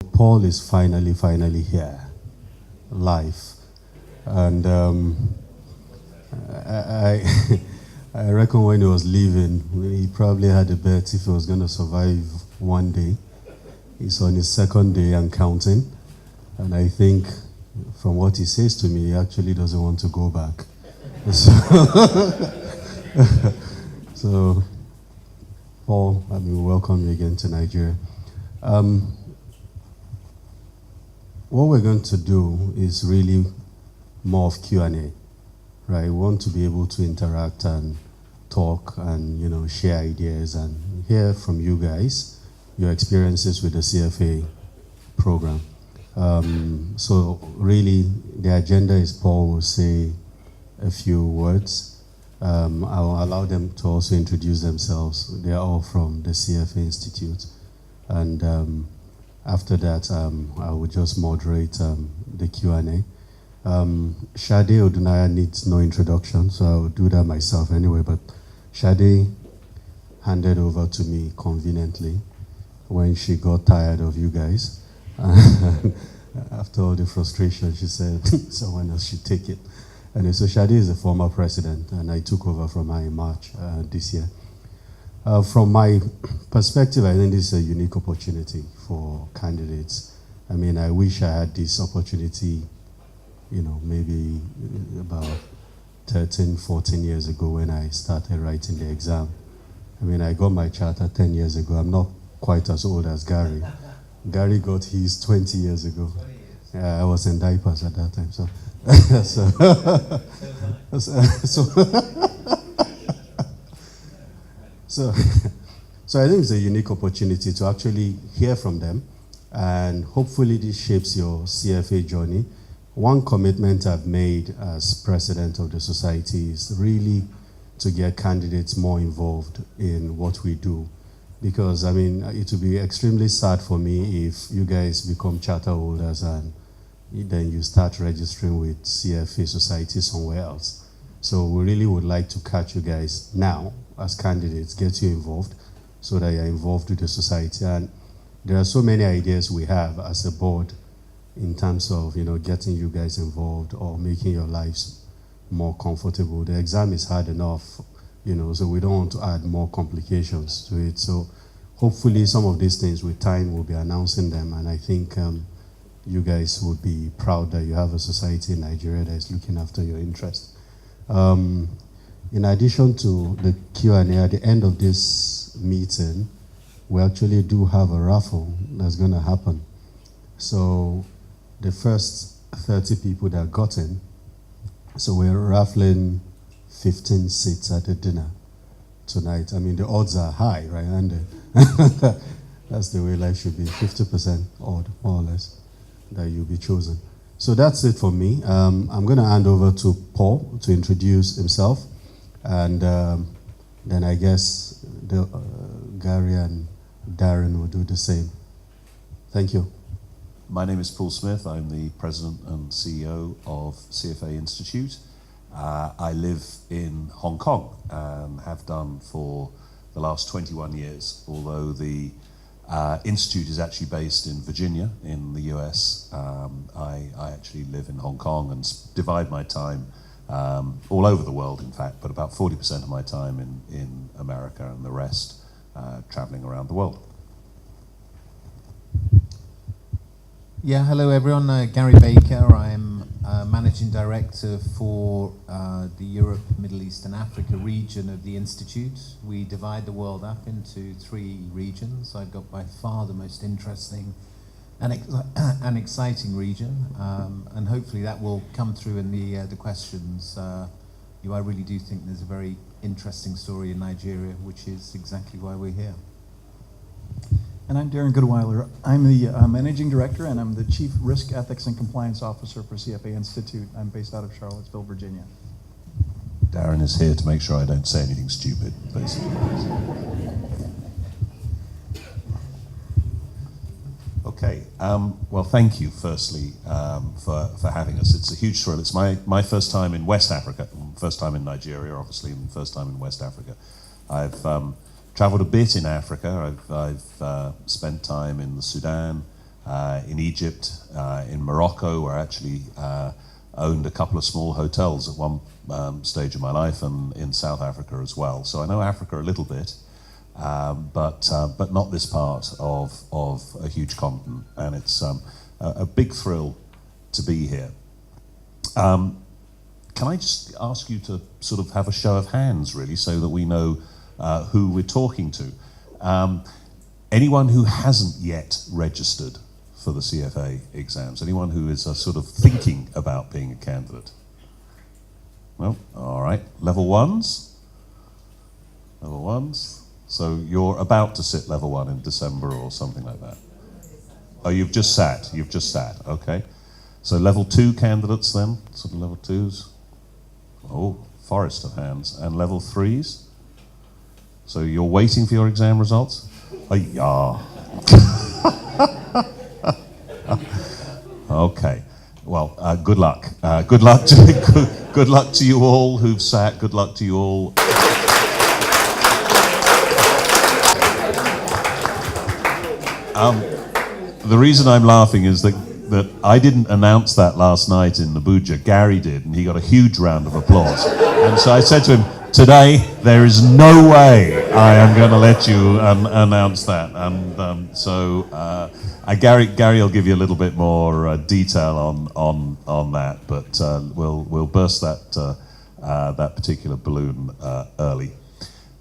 Paul is finally here, live. And I, I reckon when he was leaving, he probably had a bet if he was going to survive one day. He's on his second day and counting. And I think from what he says to me, he actually doesn't want to go back. So Paul, welcome you again to Nigeria. What we're going to do is really more of Q&A, right? We want to be able to interact and talk and, share ideas and hear from you guys, your experiences with the CFA program. So really, the agenda is Paul will say a few words. I'll allow them to also introduce themselves. They're all from the CFA Institute. And after that, I will just moderate the Q&A. Shade Odunaya needs no introduction, so I'll do that myself anyway. But Shade handed over to me conveniently when she got tired of you guys. After all the frustration, she said someone else should take it. And so Shade is the former president, and I took over from her in March this year. From my perspective, I think this is a unique opportunity for candidates. I wish I had this opportunity, maybe about 13, 14 years ago when I started writing the exam. I got my charter 10 years ago. I'm not quite as old as Gary. Gary got his 20 years ago. I was in diapers at that time, so. So I think it's a unique opportunity to actually hear from them, and hopefully this shapes your CFA journey. One commitment I've made as president of the society is really to get candidates more involved in what we do. Because, it would be extremely sad for me if you guys become charter holders and then you start registering with CFA society somewhere else. So we really would like to catch you guys now as candidates, get you involved so that you're involved with the society. And there are so many ideas we have as a board in terms of, getting you guys involved or making your lives more comfortable. The exam is hard enough, so we don't want to add more complications to it. So hopefully some of these things with time we'll be announcing them, and I think you guys would be proud that you have a society in Nigeria that is looking after your interests. In addition to the Q&A, at the end of this meeting, we actually do have a raffle that's going to happen. So the first 30 people that got in, so we're raffling 15 seats at the dinner tonight. The odds are high, right? And that's the way life should be, 50% odd, more or less, that you'll be chosen. So that's it for me. I'm going to hand over to Paul to introduce himself. And then I guess Gary and Darren will do the same. Thank you. My name is Paul Smith. I'm the president and CEO of CFA Institute. I live in Hong Kong and have done for the last 21 years, although the Institute is actually based in Virginia in the US. I actually live in Hong Kong and divide my time all over the world, in fact, but about 40% of my time in America and the rest traveling around the world. Yeah, hello everyone. Gary Baker. I'm Managing Director for the Europe, Middle East and Africa region of the Institute. We divide the world up into 3 regions. I've got by far the most interesting and exciting region, and hopefully that will come through in the questions. I really do think there's a very interesting story in Nigeria, which is exactly why we're here. And I'm Darren Goodweiler. I'm the Managing Director, and I'm the Chief Risk, Ethics, and Compliance Officer for CFA Institute. I'm based out of Charlottesville, Virginia. Darren is here to make sure I don't say anything stupid, basically. Okay, well, thank you, firstly, for having us. It's a huge thrill. It's my first time in West Africa, first time in Nigeria, obviously, and first time in West Africa. I've traveled a bit in Africa. I've spent time in the Sudan, in Egypt, in Morocco, where I actually owned a couple of small hotels at one stage of my life, and in South Africa as well. So I know Africa a little bit, but not this part of a huge continent, and it's a big thrill to be here. Can I just ask you to sort of have a show of hands, really, so that we know who we're talking to? Anyone who hasn't yet registered for the CFA exams? Anyone who is sort of thinking about being a candidate? No? All right. Level ones? Level ones? So you're about to sit level 1 in December or something like that? Oh, you've just sat. You've just sat. Okay. So level 2 candidates then? Sort of level 2s? Oh, forest of hands. And level 3s? So you're waiting for your exam results? Oh, yeah. Okay. Well, good luck. Good luck to good luck to you all who've sat. Good luck to you all. The reason I'm laughing is that I didn't announce that last night in Abuja. Gary did, and he got a huge round of applause. And so I said to him, today, there is no way I am going to let you announce that. And Gary will give you a little bit more detail on that, but we'll burst that particular balloon early.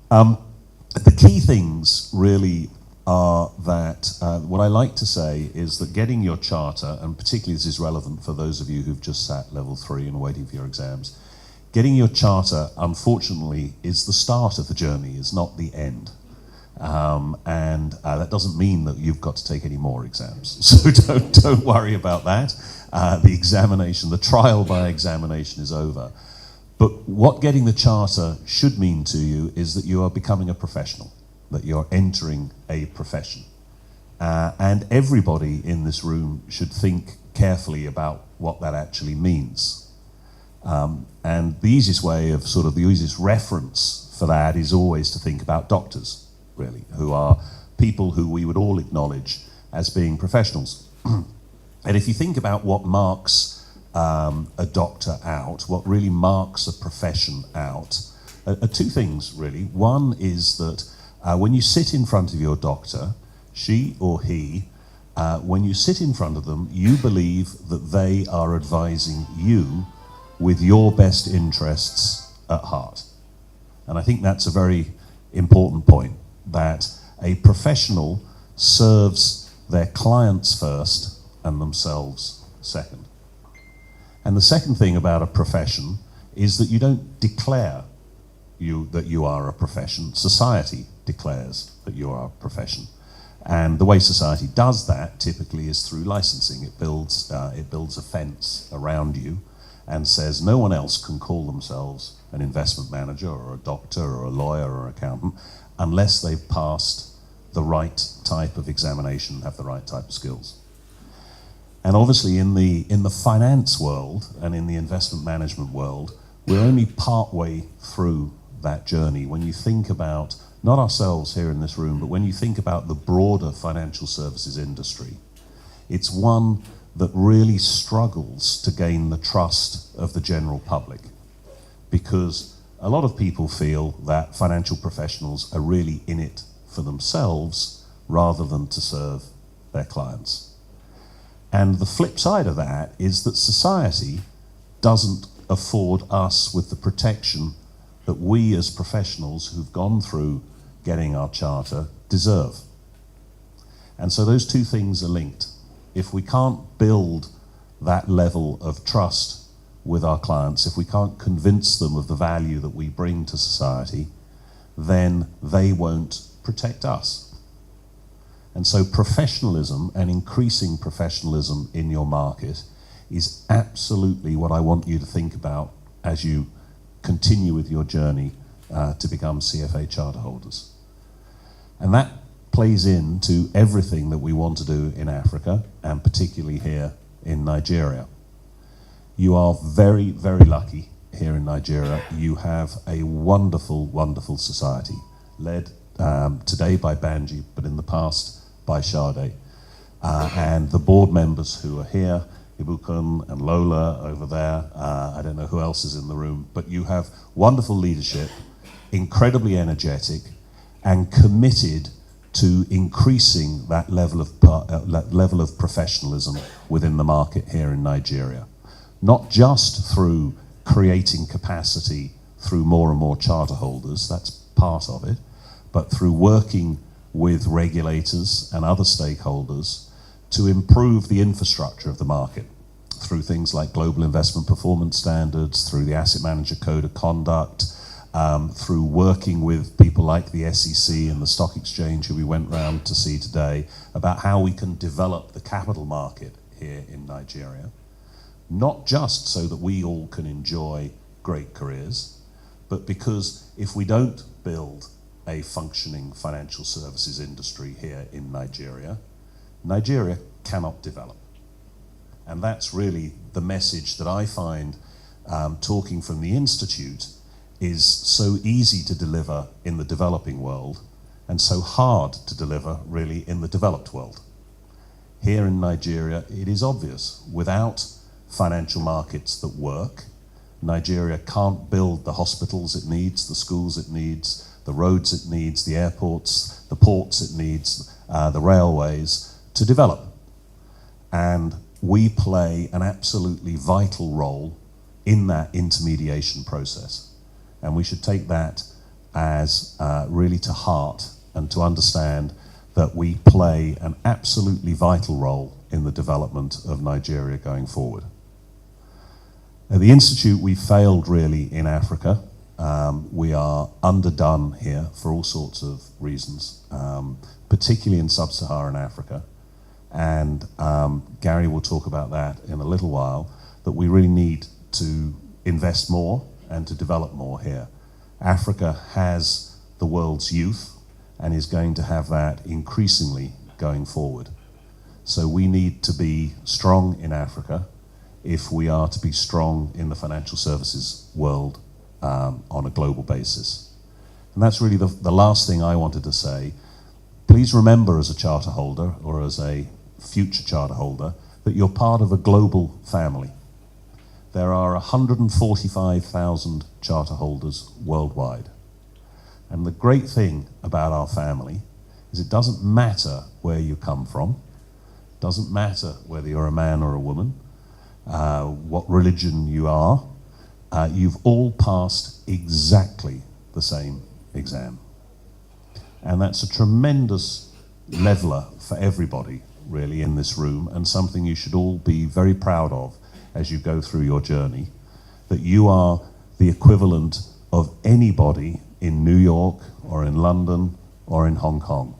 The key things really are that what I like to say is that getting your charter, and particularly this is relevant for those of you who've just sat level 3 and waiting for your exams, getting your charter, unfortunately, is the start of the journey, is not the end. And that doesn't mean that you've got to take any more exams. So don't worry about that. The examination, the trial by examination is over. But what getting the charter should mean to you is that you are becoming a professional, that you're entering a profession. And everybody in this room should think carefully about what that actually means. And the easiest way of the easiest reference for that is always to think about doctors, really, who are people who we would all acknowledge as being professionals. And if you think about what marks a doctor out, what really marks a profession out, are two things, really. One is that when you sit in front of your doctor, she or he, when you sit in front of them, you believe that they are advising you with your best interests at heart. And I think that's a very important point, that a professional serves their clients first and themselves second. And the second thing about a profession is that you don't declare that you are a profession. Society declares that you are a profession. And the way society does that typically is through licensing. It builds a fence around you and says no one else can call themselves an investment manager or a doctor or a lawyer or accountant unless they've passed the right type of examination, have the right type of skills. And obviously in the finance world and in the investment management world, we're only partway through that journey. When you think about, not ourselves here in this room, but when you think about the broader financial services industry, it's one that really struggles to gain the trust of the general public, because a lot of people feel that financial professionals are really in it for themselves rather than to serve their clients. And the flip side of that is that society doesn't afford us with the protection that we as professionals who've gone through getting our charter deserve. And so those two things are linked. If we can't build that level of trust with our clients, if we can't convince them of the value that we bring to society, then they won't protect us. And so professionalism and increasing professionalism in your market is absolutely what I want you to think about as you continue with your journey to become CFA charter holders. And that plays into everything that we want to do in Africa, and particularly here in Nigeria. You are very, very lucky here in Nigeria. You have a wonderful, wonderful society, led today by Banji, but in the past by Sade. and the board members who are here, Ibukun and Lola over there, I don't know who else is in the room, but you have wonderful leadership, incredibly energetic, and committed to increasing that level of professionalism within the market here in Nigeria. Not just through creating capacity through more and more charter holders, that's part of it, but through working with regulators and other stakeholders to improve the infrastructure of the market through things like global investment performance standards, through the asset manager code of conduct, through working with people like the SEC and the stock exchange who we went round to see today about how we can develop the capital market here in Nigeria, not just so that we all can enjoy great careers, but because if we don't build a functioning financial services industry here in Nigeria, Nigeria cannot develop. And that's really the message that I find talking from the Institute is so easy to deliver in the developing world and so hard to deliver really in the developed world. Here in Nigeria, it is obvious, without financial markets that work, Nigeria can't build the hospitals it needs, the schools it needs, the roads it needs, the airports, the ports it needs, the railways to develop. And we play an absolutely vital role in that intermediation process. And we should take that as really to heart and to understand that we play an absolutely vital role in the development of Nigeria going forward. At the Institute, we failed really in Africa. We are underdone here for all sorts of reasons, particularly in sub-Saharan Africa. And Gary will talk about that in a little while, that we really need to invest more and to develop more here. Africa has the world's youth and is going to have that increasingly going forward. So we need to be strong in Africa if we are to be strong in the financial services world on a global basis. And that's really the last thing I wanted to say. Please remember as a charter holder or as a future charter holder that you're part of a global family. There are 145,000 charter holders worldwide. And the great thing about our family is it doesn't matter where you come from, it doesn't matter whether you're a man or a woman, what religion you are, you've all passed exactly the same exam. And that's a tremendous leveler for everybody really in this room, and something you should all be very proud of as you go through your journey, that you are the equivalent of anybody in New York or in London or in Hong Kong.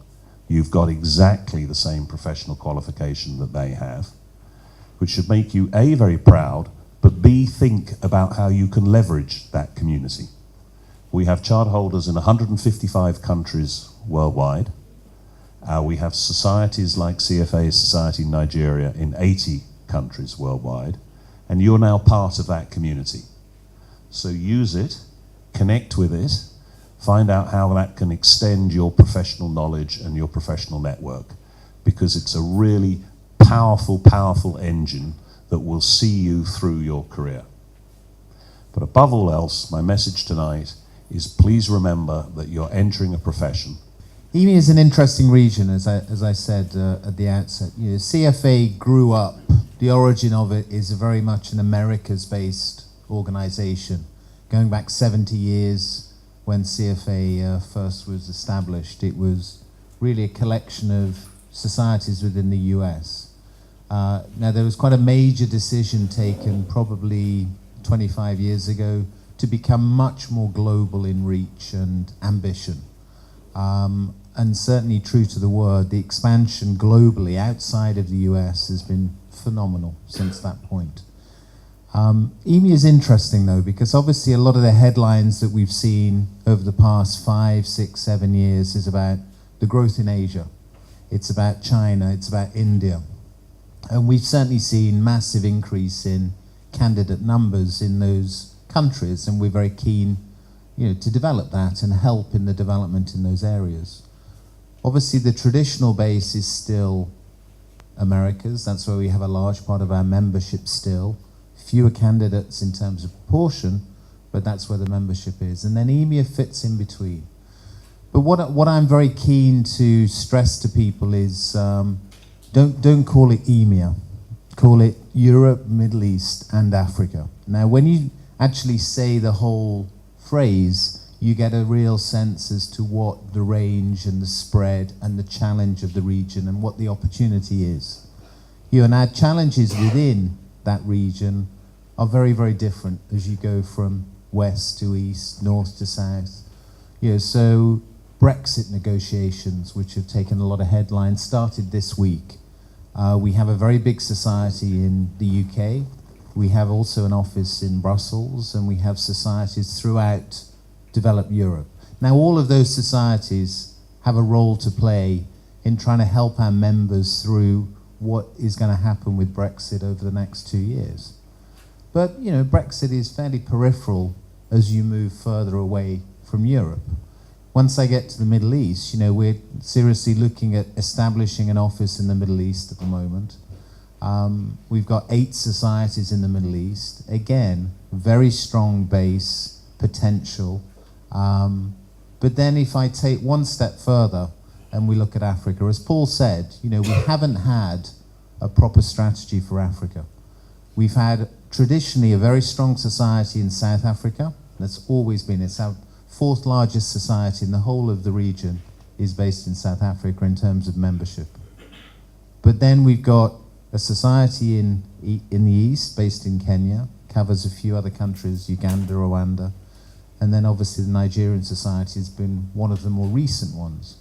You've got exactly the same professional qualification that they have, which should make you A, very proud, but B, think about how you can leverage that community. We have charter holders in 155 countries worldwide. We have societies like CFA Society in Nigeria in 80 countries worldwide, and you're now part of that community. So use it, connect with it, find out how that can extend your professional knowledge and your professional network, because it's a really powerful, powerful engine that will see you through your career. But above all else, my message tonight is please remember that you're entering a profession. EMEA is an interesting region, as I said at the outset. You know, CFA grew up, the origin of it is very much an Americas-based organization. Going back 70 years when CFA first was established, it was really a collection of societies within the US. Now, there was quite a major decision taken probably 25 years ago to become much more global in reach and ambition. And certainly true to the word, the expansion globally outside of the US has been phenomenal since that point. EMEA is interesting though, because obviously a lot of the headlines that we've seen over the past 5, 6, 7 years is about the growth in Asia. It's about China, it's about India. And we've certainly seen massive increase in candidate numbers in those countries, and we're very keen, you know, to develop that and help in the development in those areas. Obviously, the traditional base is still Americas. That's where we have a large part of our membership still. Fewer candidates in terms of proportion, but that's where the membership is. And then EMEA fits in between. But what I'm very keen to stress to people is don't call it EMEA. Call it Europe, Middle East, and Africa. Now, when you actually say the whole phrase, you get a real sense as to what the range and the spread and the challenge of the region and what the opportunity is. And our challenges within that region are very, very different as you go from west to east, north to south. So Brexit negotiations, which have taken a lot of headlines, started this week. We have a very big society in the UK. We have also an office in Brussels, and we have societies throughout developed Europe. Now, all of those societies have a role to play in trying to help our members through what is going to happen with Brexit over the next 2 years. But, Brexit is fairly peripheral as you move further away from Europe. Once I get to the Middle East, we're seriously looking at establishing an office in the Middle East at the moment. We've got 8 societies in the Middle East. Again, very strong base, potential. But then if I take one step further and we look at Africa, as Paul said, we haven't had a proper strategy for Africa. We've had traditionally a very strong society in South Africa. That's always been, it's our 4th largest society in the whole of the region is based in South Africa in terms of membership. But then we've got a society in the east based in Kenya, covers a few other countries, Uganda, Rwanda. And then obviously the Nigerian society has been one of the more recent ones.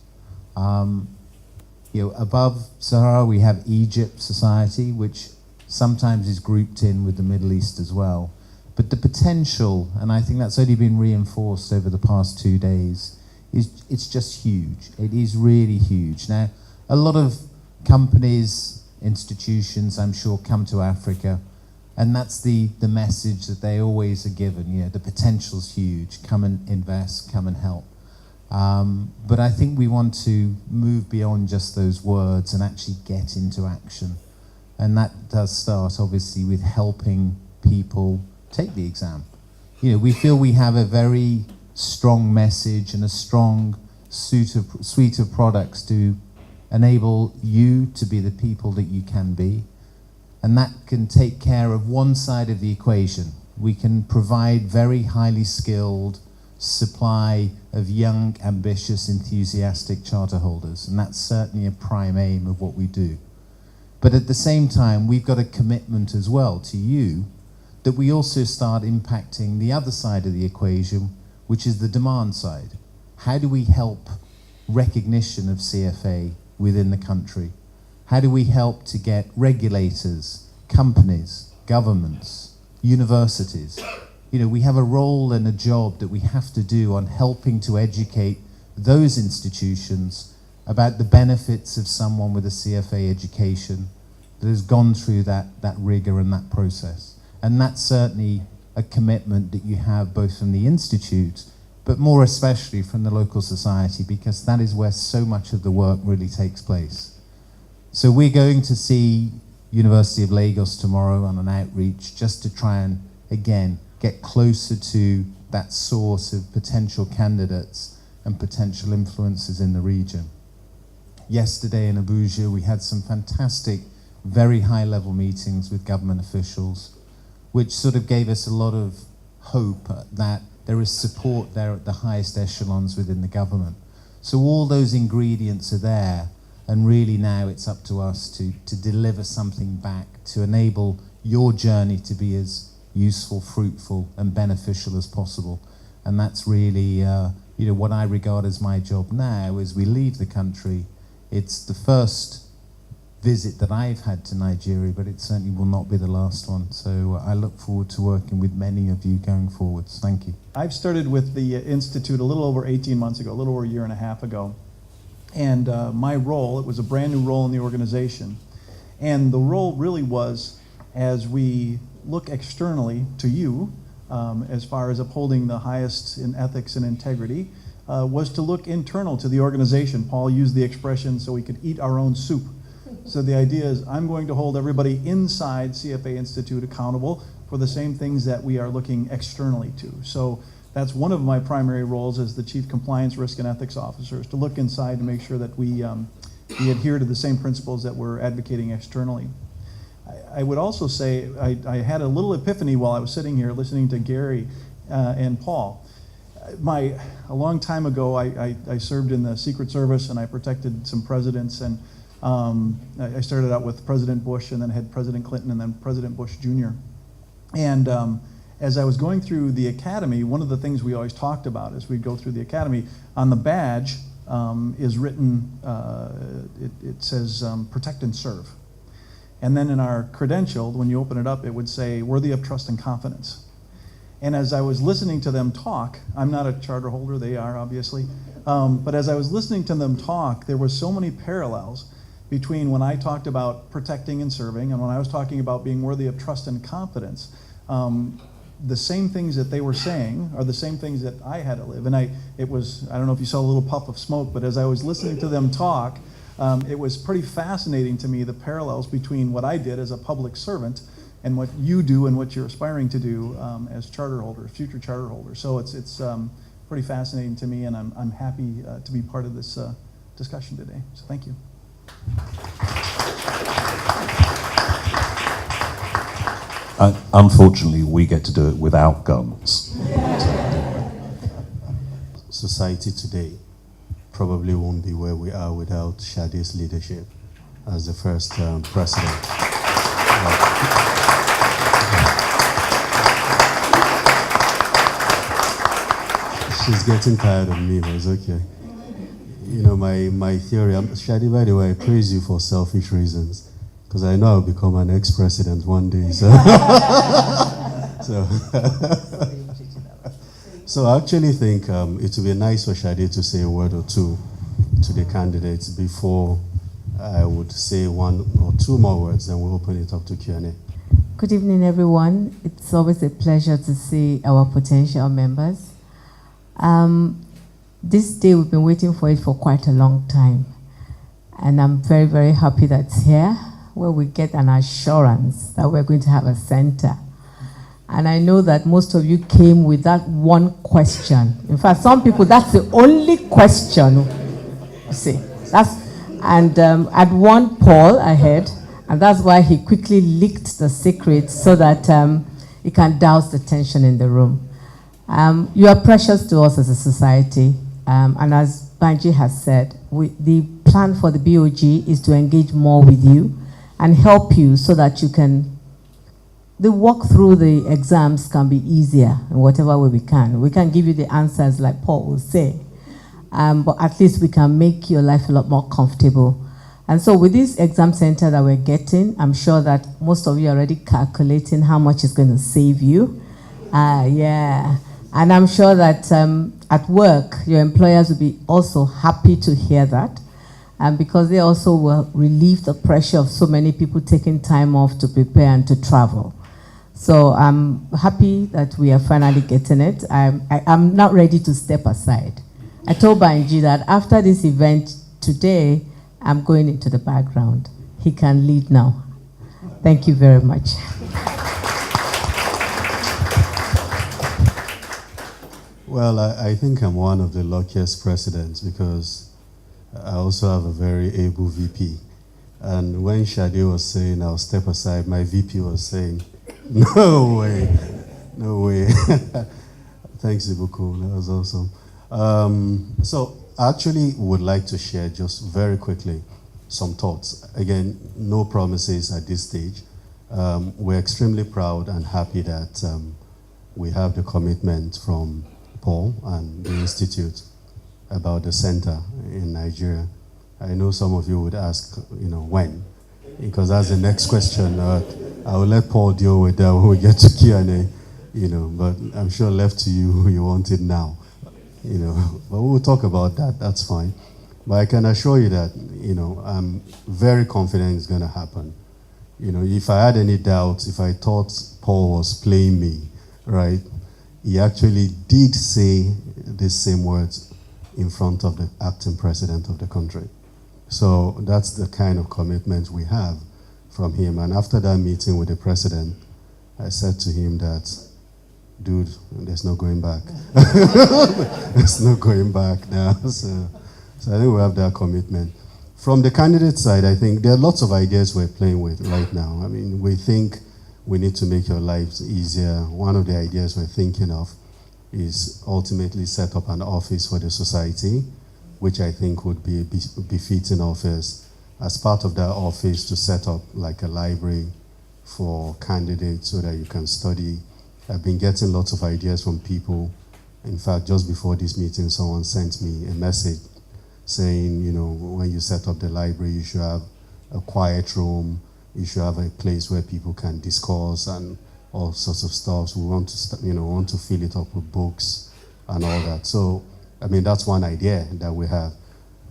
Above Sahara we have Egypt society, which sometimes is grouped in with the Middle East as well. But the potential, and I think that's only been reinforced over the past 2 days, it's just huge. It is really huge. Now, a lot of companies, institutions, I'm sure, come to Africa, and that's the message that they always are given. The potential's huge. Come and invest, come and help. But I think we want to move beyond just those words and actually get into action. And that does start, obviously, with helping people take the exam. We feel we have a very strong message and a strong suite of products to enable you to be the people that you can be. And that can take care of one side of the equation. We can provide very highly skilled supply of young, ambitious, enthusiastic charter holders. And that's certainly a prime aim of what we do. But at the same time, we've got a commitment as well to you that we also start impacting the other side of the equation, which is the demand side. How do we help recognition of CFA within the country? How do we help to get regulators, companies, governments, universities? We have a role and a job that we have to do on helping to educate those institutions about the benefits of someone with a CFA education that has gone through that rigor and that process. And that's certainly a commitment that you have both from the Institute, but more especially from the local society, because that is where so much of the work really takes place. So we're going to see University of Lagos tomorrow on an outreach just to try and, again, get closer to that source of potential candidates and potential influences in the region. Yesterday in Abuja, we had some fantastic, very high-level meetings with government officials, which sort of gave us a lot of hope that there is support there at the highest echelons within the government. So all those ingredients are there, and really now it's up to us to deliver something back to enable your journey to be as useful, fruitful, and beneficial as possible. And that's really what I regard as my job now as we leave the country. It's the first visit that I've had to Nigeria, but it certainly will not be the last one. So I look forward to working with many of you going forwards. Thank you. I've started with the Institute a little over 18 months ago, a little over a year and a half ago. And my role, it was a brand new role in the organization. And the role really was, as we look externally to you, as far as upholding the highest in ethics and integrity, was to look internal to the organization. Paul used the expression so we could eat our own soup. So the idea is I'm going to hold everybody inside CFA Institute accountable for the same things that we are looking externally to. So that's one of my primary roles as the Chief Compliance, Risk, and Ethics Officer, is to look inside to make sure that we adhere to the same principles that we're advocating externally. I would also say I had a little epiphany while I was sitting here listening to Gary and Paul. A long time ago, I served in the Secret Service and I protected some presidents, and I started out with President Bush and then had President Clinton and then President Bush Jr. And as I was going through the academy, one of the things we always talked about as we go through the academy, on the badge is written, it says protect and serve. And then in our credential, when you open it up, it would say worthy of trust and confidence. And as I was listening to them talk, I'm not a charter holder, they are obviously, but as I was listening to them talk, there were so many parallels between when I talked about protecting and serving and when I was talking about being worthy of trust and confidence. The same things that they were saying are the same things that I had to live. And I don't know if you saw a little puff of smoke, but as I was listening to them talk, it was pretty fascinating to me, the parallels between what I did as a public servant and what you do and what you're aspiring to do as charter holders, future charter holders. So it's pretty fascinating to me, and I'm happy to be part of this discussion today. So thank you. Unfortunately, we get to do it without guns. Society today probably won't be where we are without Shade's leadership as the first president. She's getting tired of me, but it's okay. You know, my theory, Shade, by the way, I praise you for selfish reasons, because I know I'll become an ex-president one day. So I actually think it would be nice for Shade to say a word or two to the candidates before I would say one or two more words, then we'll open it up to Q&A. Good evening, everyone. It's always a pleasure to see our potential members. This day, we've been waiting for it for quite a long time. And I'm very, very happy that it's here, where we get an assurance that we're going to have a center. And I know that most of you came with that one question. In fact, some people, that's the only question. You see, I'd warned Paul ahead, and that's why he quickly leaked the secret so that he can douse the tension in the room. You are precious to us as a society, and as Banji has said, the plan for the BOG is to engage more with you and help you so that you can, the walk through the exams can be easier in whatever way we can. We can give you the answers like Paul will say, but at least we can make your life a lot more comfortable. And so with this exam center that we're getting, I'm sure that most of you are already calculating how much it's going to save you. Yeah. And I'm sure that at work, your employers will be also happy to hear that, because they also will relieve the pressure of so many people taking time off to prepare and to travel. So I'm happy that we are finally getting it. I'm not ready to step aside. I told Banji that after this event today, I'm going into the background. He can lead now. Thank you very much. Well, I think I'm one of the luckiest presidents because I also have a very able VP. And when Shade was saying I'll step aside, my VP was saying, no way, no way. Thanks, Ibuku, that was awesome. So I actually would like to share just very quickly some thoughts. Again, no promises at this stage. We're extremely proud and happy that we have the commitment from Paul and the Institute about the center in Nigeria. I know some of you would ask, when? Because that's the next question. I will let Paul deal with that when we get to Q&A, but I'm sure left to you, you want it now, But we'll talk about that, that's fine. But I can assure you that, I'm very confident it's going to happen. If I had any doubts, if I thought Paul was playing me, right, he actually did say the same words in front of the acting president of the country. So that's the kind of commitment we have from him. And after that meeting with the president, I said to him that, dude, there's no going back. There's no going back now. So I think we have that commitment. From the candidate side, I think there are lots of ideas we're playing with right now. I mean, we think we need to make your lives easier. One of the ideas we're thinking of is ultimately set up an office for the society, which I think would be a befitting office. As part of that office, to set up like a library for candidates so that you can study. I've been getting lots of ideas from people. In fact, just before this meeting, someone sent me a message saying, you know, when you set up the library, you should have a quiet room, you should have a place where people can discuss and all sorts of stuff. So we want to, want to fill it up with books and all that. So, I mean, that's one idea that we have.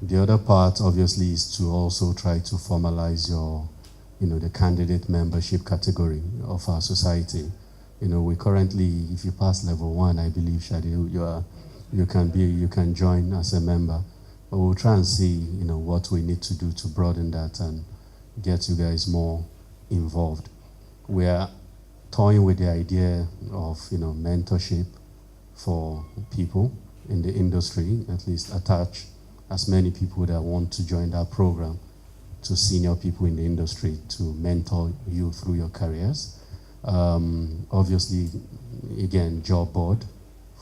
The other part, obviously, is to also try to formalize your, the candidate membership category of our society. We currently, if you pass level 1, I believe, Shadi, you can join as a member. But we'll try and see, what we need to do to broaden that and get you guys more involved. We are toying with the idea of, mentorship for people in the industry, at least attach as many people that want to join that program to senior people in the industry to mentor you through your careers. Obviously, again, job board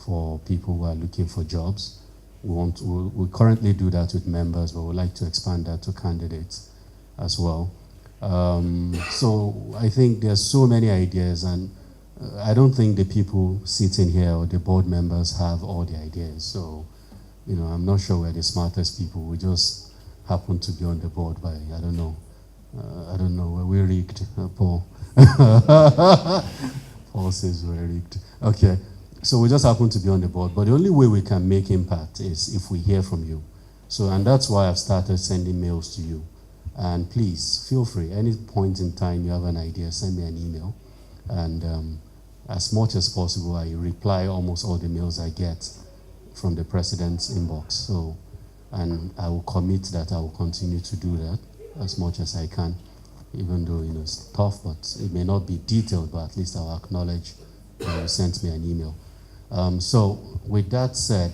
for people who are looking for jobs. We currently do that with members, but we'd like to expand that to candidates as well. So I think there's so many ideas, and I don't think the people sitting here or the board members have all the ideas. So, I'm not sure we're the smartest people. We just happen to be on the board by, I don't know. Were we rigged, Paul? Paul says we're rigged. Okay. So we just happen to be on the board, but the only way we can make impact is if we hear from you. And that's why I've started sending mails to you. And please, feel free, any point in time you have an idea, send me an email. And as much as possible, I reply almost all the mails I get from the president's inbox. And I will commit that I will continue to do that as much as I can, even though, it's tough, but it may not be detailed, but at least I'll acknowledge that you sent me an email. So with that said,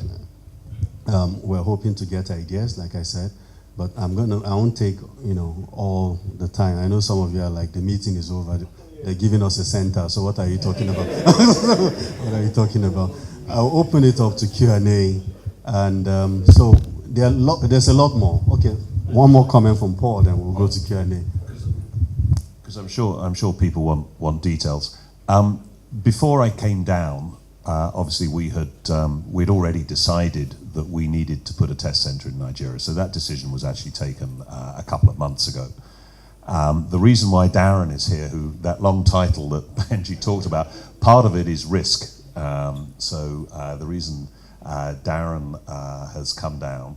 we're hoping to get ideas, like I said, but I won't take, all the time. I know some of you are like, the meeting is over, they're giving us a center, so what are you talking about? What are you talking about? I'll open it up to Q&A, and so there's a lot more. Okay, one more comment from Paul, then we'll go to Q&A. Because I'm sure people want details. Before I came down, obviously we'd already decided that we needed to put a test centre in Nigeria. So that decision was actually taken a couple of months ago. The reason why Darren is here, that long title that Benji talked about, part of it is risk. The reason Darren has come down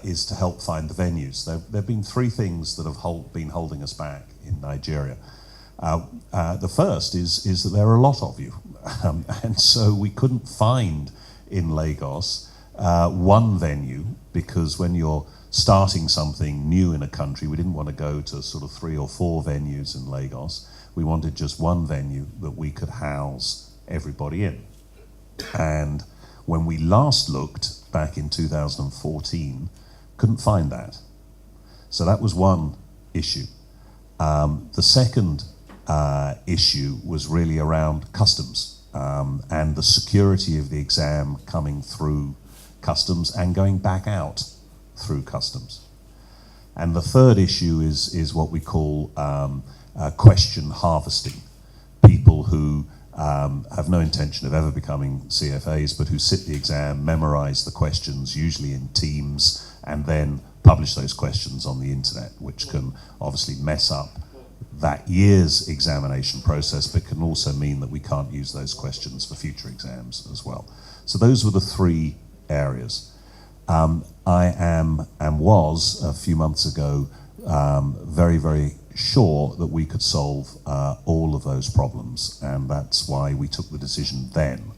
is to help find the venues. There have been 3 things that have been holding us back in Nigeria. The first is that there are a lot of you. And so we couldn't find in Lagos one venue, because when you're starting something new in a country, we didn't want to go to sort of 3 or 4 venues in Lagos. We wanted just one venue that we could house everybody in. And when we last looked back in 2014, couldn't find that. So that was one issue. The second issue was really around customs and the security of the exam coming through customs and going back out through customs. And the third issue is what we call question harvesting. People who have no intention of ever becoming CFAs, but who sit the exam, memorize the questions, usually in teams, and then publish those questions on the internet, which can obviously mess up that year's examination process, but can also mean that we can't use those questions for future exams as well. So those were the 3 areas. I am and was a few months ago very, very sure that we could solve all of those problems, and that's why we took the decision then.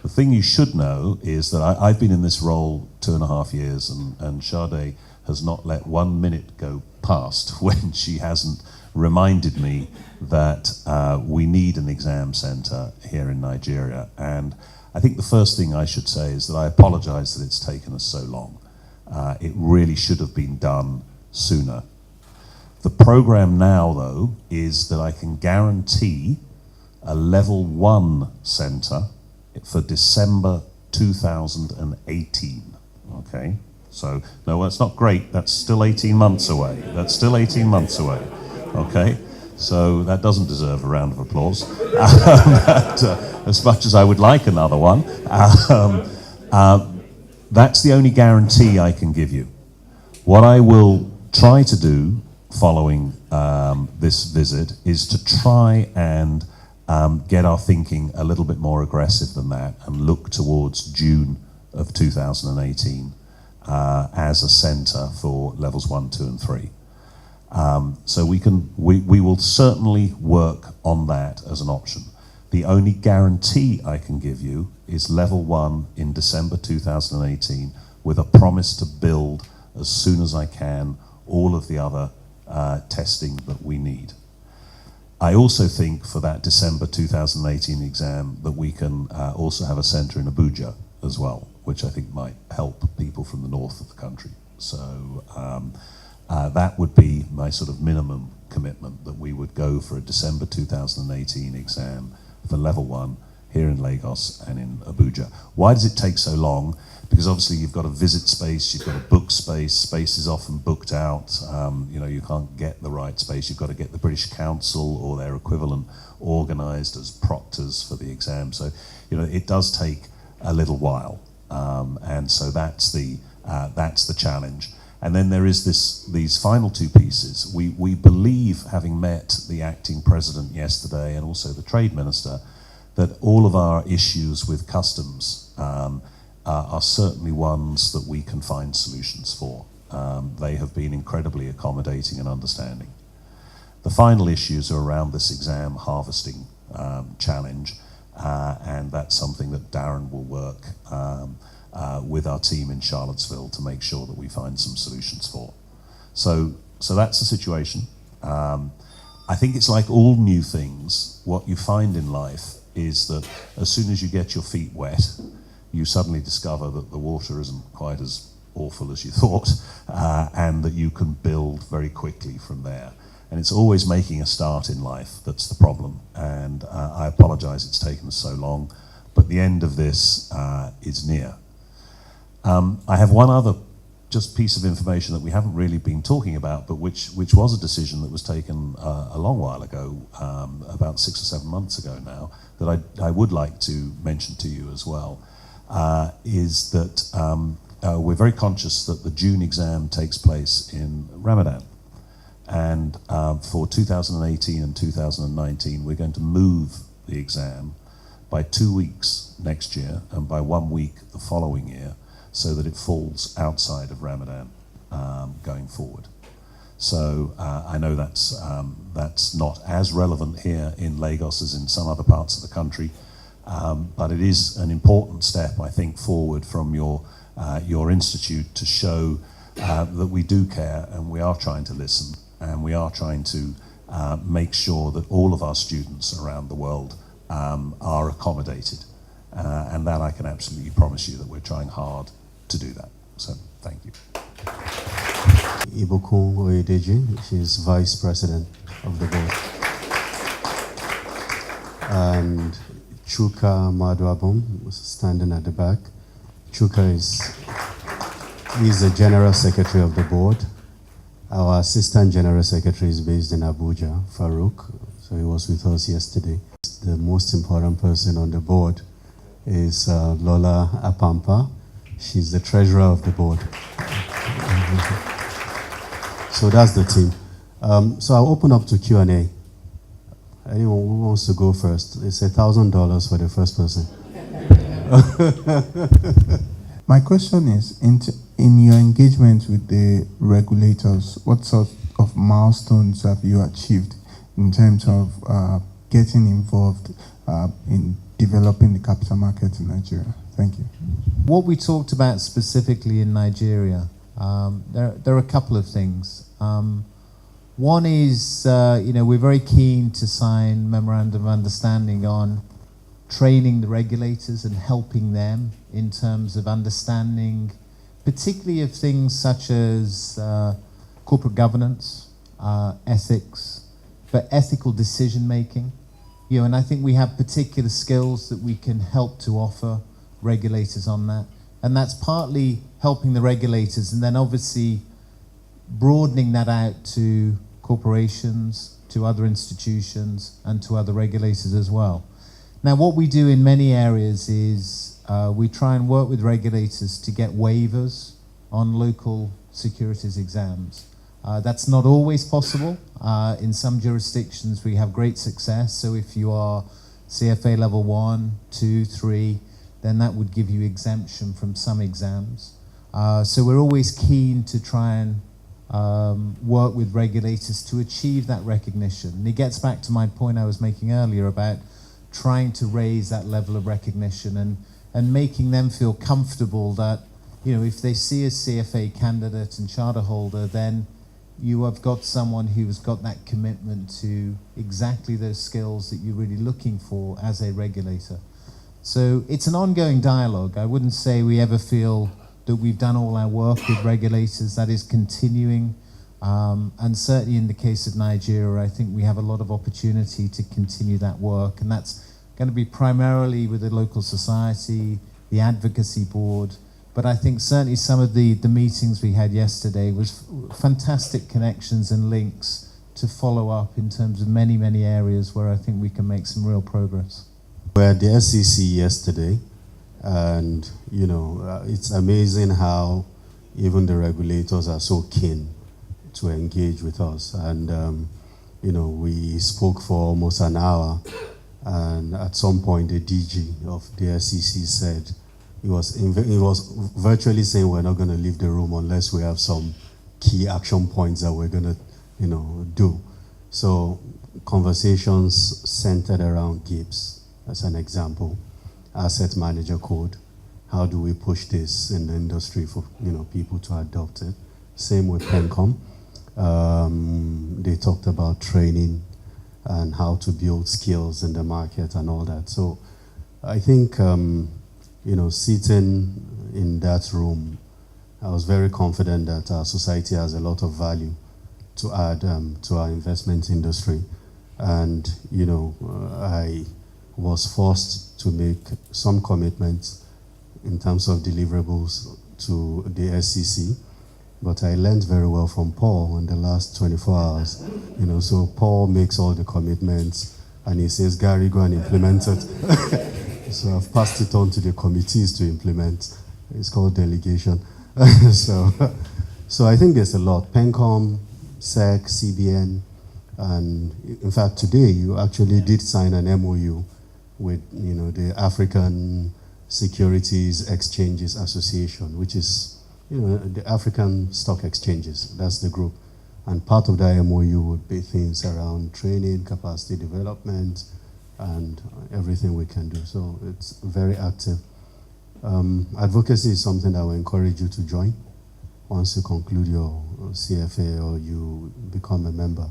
The thing you should know is that I've been in this role 2.5 years, and Sade has not let 1 minute go past when she hasn't reminded me that we need an exam centre here in Nigeria. And I think the first thing I should say is that I apologise that it's taken us so long. It really should have been done sooner. The programme now, though, is that I can guarantee a level 1 centre for December 2018, okay? So, no, that's not great, that's still 18 months away. That's still 18 months away, okay? So that doesn't deserve a round of applause, as much as I would like another one. That's the only guarantee I can give you. What I will try to do following this visit is to try and get our thinking a little bit more aggressive than that and look towards June of 2018 as a centre for levels 1, 2 and 3. So we will certainly work on that as an option. The only guarantee I can give you is level 1 in December 2018 with a promise to build as soon as I can all of the other testing that we need. I also think for that December 2018 exam that we can also have a centre in Abuja as well, which I think might help people from the north of the country. So that would be my sort of minimum commitment, that we would go for a December 2018 exam for level 1 here in Lagos and in Abuja. Why does it take so long? Because obviously you've got a visit space, you've got a book space, space is often booked out, you know, you can't get the right space, you've got to get the British Council or their equivalent organised as proctors for the exam. So, you know, it does take a little while, and so that's the challenge. And then there is these final two pieces. We believe, having met the acting president yesterday and also the trade minister, that all of our issues with customs are certainly ones that we can find solutions for. They have been incredibly accommodating and understanding. The final issues are around this exam harvesting challenge, and that's something that Darren will work with our team in Charlottesville to make sure that we find some solutions for. So that's the situation. I think it's like all new things. What you find in life is that as soon as you get your feet wet, you suddenly discover that the water isn't quite as awful as you thought, and that you can build very quickly from there. And it's always making a start in life that's the problem. And I apologize it's taken us so long, but the end of this is near. I have one other just piece of information that we haven't really been talking about, but which was a decision that was taken a long while ago, about 6 or 7 months ago now, that I would like to mention to you as well, is that we're very conscious that the June exam takes place in Ramadan. And for 2018 and 2019, we're going to move the exam by 2 weeks next year and by 1 week the following year, so that it falls outside of Ramadan going forward. So I know that's not as relevant here in Lagos as in some other parts of the country, but it is an important step, I think, forward from your institute to show that we do care and we are trying to listen and we are trying to make sure that all of our students around the world are accommodated. And that I can absolutely promise you that we're trying hard to do that. So, thank you. Ibukun Oyedeji, she's Vice President of the board. And Chuka Madwabum, standing at the back. Chuka he's the General Secretary of the board. Our Assistant General Secretary is based in Abuja, Farouk, so he was with us yesterday. The most important person on the board is Lola Apampa. She's the treasurer of the board. So that's the team. So I'll open up to Q&A. Anyone who wants to go first? It's $1,000 for the first person. My question is, in your engagement with the regulators, what sort of milestones have you achieved in terms of getting involved in developing the capital market in Nigeria? Thank you. What we talked about specifically in Nigeria There are a couple of things. One is, we're very keen to sign memorandum of understanding on training the regulators and helping them in terms of understanding, particularly of things such as corporate governance, ethics, but ethical decision making. And I think we have particular skills that we can help to offer regulators on that. And that's partly helping the regulators and then obviously broadening that out to corporations, to other institutions, and to other regulators as well. Now, what we do in many areas is we try and work with regulators to get waivers on local securities exams. That's not always possible. In some jurisdictions, we have great success. So if you are CFA level 1, 2, 3, then that would give you exemption from some exams. So we're always keen to try and work with regulators to achieve that recognition. And it gets back to my point I was making earlier about trying to raise that level of recognition and making them feel comfortable that, if they see a CFA candidate and charter holder, then you have got someone who's got that commitment to exactly those skills that you're really looking for as a regulator. So it's an ongoing dialogue. I wouldn't say we ever feel that we've done all our work with regulators. That is continuing. And certainly in the case of Nigeria, I think we have a lot of opportunity to continue that work. And that's going to be primarily with the local society, the advocacy board. But I think certainly some of the meetings we had yesterday was fantastic connections and links to follow up in terms of many, many areas where I think we can make some real progress. We were at the SEC yesterday, and it's amazing how even the regulators are so keen to engage with us. And we spoke for almost an hour, and at some point the DG of the SEC said he was virtually saying we're not going to leave the room unless we have some key action points that we're going to do. So conversations centered around GIBS as an example, asset manager code. How do we push this in the industry for people to adopt it? Same with PENCOM. They talked about training and how to build skills in the market and all that. So I think sitting in that room, I was very confident that our society has a lot of value to add to our investment industry. And I was forced to make some commitments in terms of deliverables to the SEC, but I learned very well from Paul in the last 24 hours. So Paul makes all the commitments and he says, Gary, go and implement it. So I've passed it on to the committees to implement. It's called delegation. So I think there's a lot. PENCOM, SEC, CBN, and in fact today you actually did sign an MOU with the African Securities Exchanges Association, which is the African Stock Exchanges. That's the group, and part of that MOU would be things around training, capacity development, and everything we can do. So it's very active. Advocacy is something that I will encourage you to join once you conclude your CFA or you become a member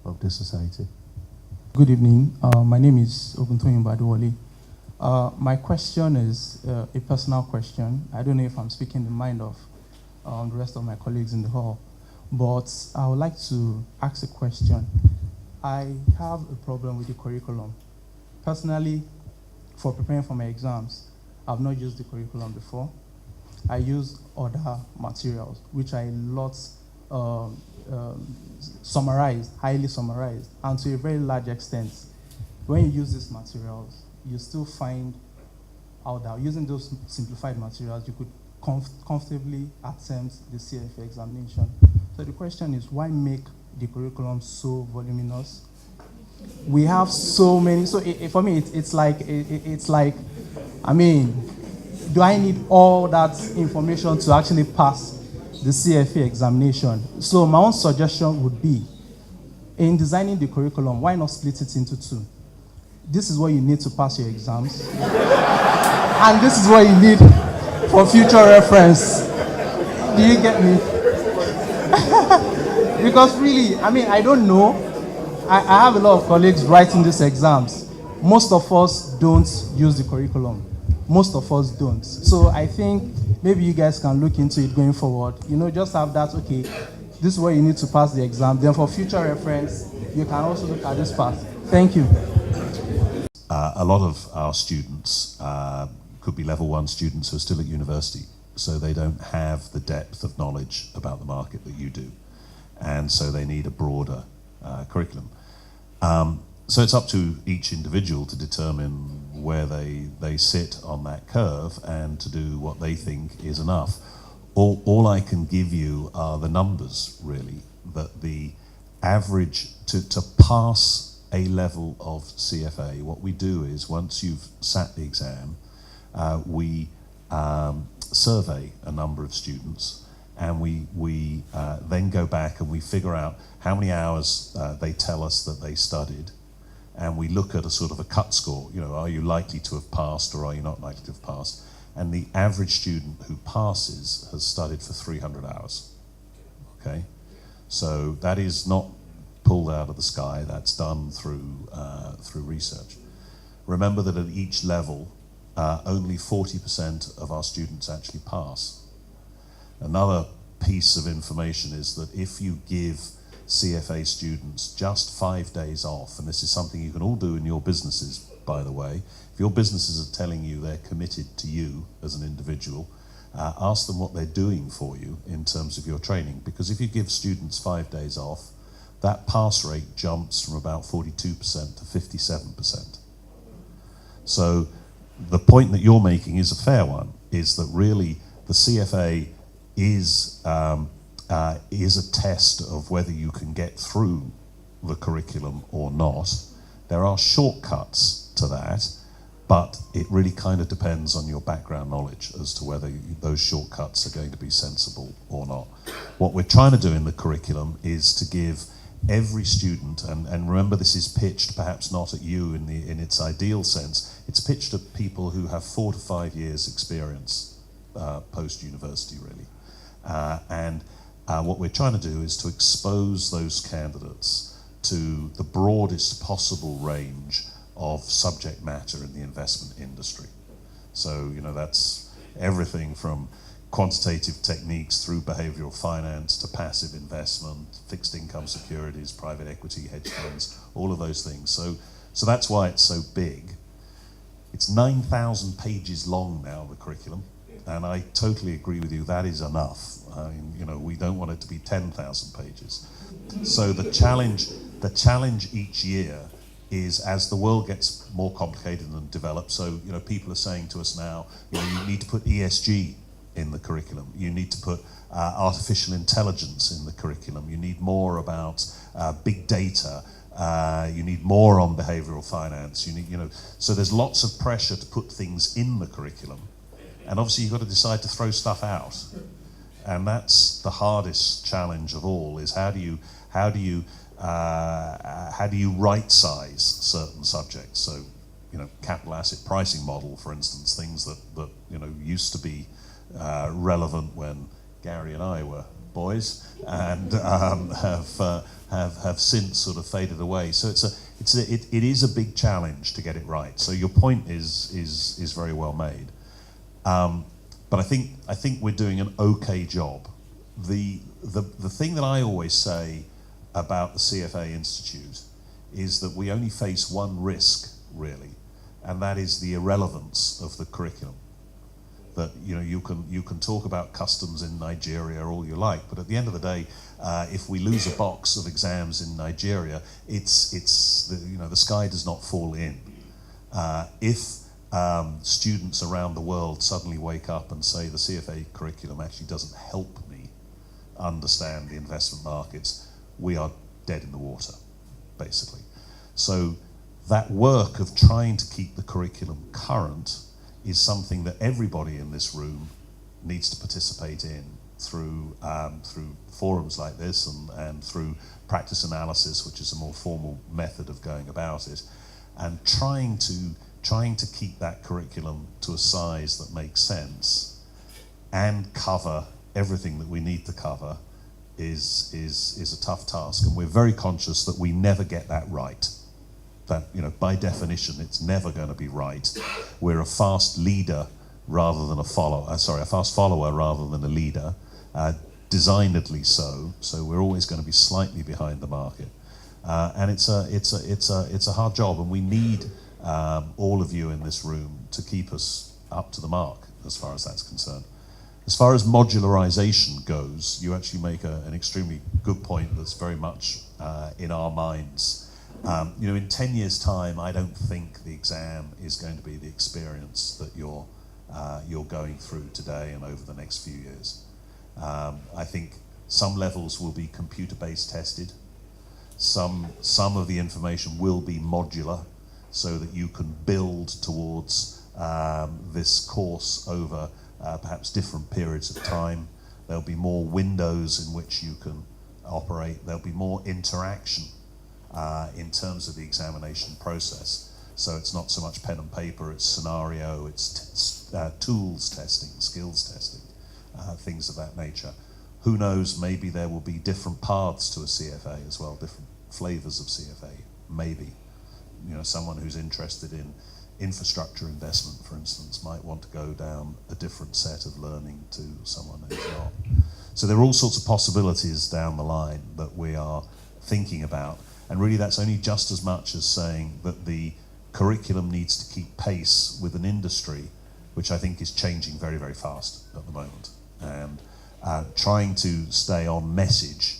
of the society. Good evening. My name is Oguntoyin Baduwole. My question is a personal question. I don't know if I'm speaking the mind of the rest of my colleagues in the hall, but I would like to ask a question. I have a problem with the curriculum. Personally, for preparing for my exams, I've not used the curriculum before. I use other materials, which are a lot summarized, highly summarized, and to a very large extent, when you use these materials, you still find out that using those simplified materials, you could comfortably attempt the CFA examination. So the question is, why make the curriculum so voluminous? We have so many. So for me, it's like, I mean, do I need all that information to actually pass the CFA examination? So my own suggestion would be, in designing the curriculum, why not split it into two? This is what you need to pass your exams, and this is what you need for future reference. Do you get me? Because really, I mean, I don't know. I have a lot of colleagues writing these exams. Most of us don't use the curriculum. Most of us don't. So I think maybe you guys can look into it going forward. You know, just have that, okay, this is where you need to pass the exam. Then for future reference, you can also look at this part. Thank you. A lot of our students could be level 1 students who are still at university, so they don't have the depth of knowledge about the market that you do, and so they need a broader curriculum. So it's up to each individual to determine where they sit on that curve and to do what they think is enough. All I can give you are the numbers, really, that the average to pass a level of CFA, what we do is once you've sat the exam, we survey a number of students, and we then go back and we figure out how many hours they tell us that they studied, and we look at a sort of a cut score. You know, are you likely to have passed or are you not likely to have passed? And the average student who passes has studied for 300 hours. Okay, so that is not pulled out of the sky. That's done through research. Remember that at each level, only 40% of our students actually pass. Another piece of information is that if you give CFA students just 5 days off, and this is something you can all do in your businesses, by the way, if your businesses are telling you they're committed to you as an individual, ask them what they're doing for you in terms of your training, because if you give students 5 days off, that pass rate jumps from about 42% to 57%. So the point that you're making is a fair one, is that really the CFA is a test of whether you can get through the curriculum or not. There are shortcuts to that, but it really kind of depends on your background knowledge as to whether those shortcuts are going to be sensible or not. What we're trying to do in the curriculum is to give every student, and remember this is pitched perhaps not at you in its ideal sense, it's pitched at people who have 4 to 5 years experience post-university really. What we're trying to do is to expose those candidates to the broadest possible range of subject matter in the investment industry. So, you know, that's everything from quantitative techniques through behavioral finance to passive investment, fixed income securities, private equity, hedge funds, all of those things. So that's why it's so big. It's 9,000 pages long now, the curriculum, and I totally agree with you, that is enough. I mean, you know, we don't want it to be 10,000 pages. So the challenge each year is, as the world gets more complicated and developed, so, you know, people are saying to us now, you know, you need to put ESG in the curriculum. You need to put artificial intelligence in the curriculum. You need more about big data. You need more on behavioral finance. You need, you know, so there's lots of pressure to put things in the curriculum, and obviously you've got to decide to throw stuff out, and that's the hardest challenge of all. Is how do you right size certain subjects? So, you know, capital asset pricing model, for instance, things that you know used to be relevant when Gary and I were boys, and have since sort of faded away. So it is a big challenge to get it right. So your point is very well made, but I think we're doing an okay job. The thing that I always say about the CFA Institute is that we only face one risk really, and that is the irrelevance of the curriculum. That, you know, you can talk about customs in Nigeria all you like, but at the end of the day, if we lose a box of exams in Nigeria, the sky does not fall in. If students around the world suddenly wake up and say the CFA curriculum actually doesn't help me understand the investment markets, we are dead in the water, basically. So that work of trying to keep the curriculum current is something that everybody in this room needs to participate in through forums like this and through practice analysis, which is a more formal method of going about it, and trying to keep that curriculum to a size that makes sense and cover everything that we need to cover is a tough task, and we're very conscious that we never get that right. That, you know, by definition, it's never going to be right. We're a fast leader rather than a follower. A fast follower rather than a leader, designedly so. So we're always going to be slightly behind the market, and it's a hard job, and we need all of you in this room to keep us up to the mark as far as that's concerned. As far as modularization goes, you actually make an extremely good point that's very much in our minds. You know, in 10 years' time, I don't think the exam is going to be the experience that you're going through today and over the next few years. I think some levels will be computer-based tested. Some of the information will be modular, so that you can build towards this course over perhaps different periods of time. There'll be more windows in which you can operate. There'll be more interaction in terms of the examination process. So it's not so much pen and paper, it's scenario, it's tools testing, skills testing, things of that nature. Who knows, maybe there will be different paths to a CFA as well, different flavors of CFA, maybe. You know, someone who's interested in infrastructure investment, for instance, might want to go down a different set of learning to someone who's not. So there are all sorts of possibilities down the line that we are thinking about. And really that's only just as much as saying that the curriculum needs to keep pace with an industry which I think is changing very, very fast at the moment. And trying to stay on message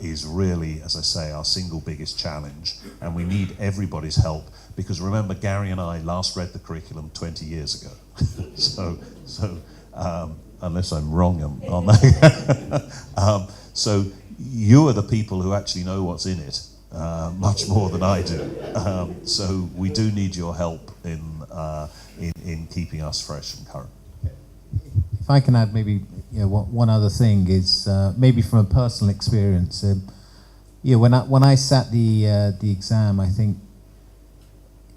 is really, as I say, our single biggest challenge, and we need everybody's help, because remember, Gary and I last read the curriculum 20 years ago. so unless I'm wrong on that. So you are the people who actually know what's in it much more than I do. So we do need your help in keeping us fresh and current. If I can add maybe one other thing is maybe from a personal experience. When I sat the exam, I think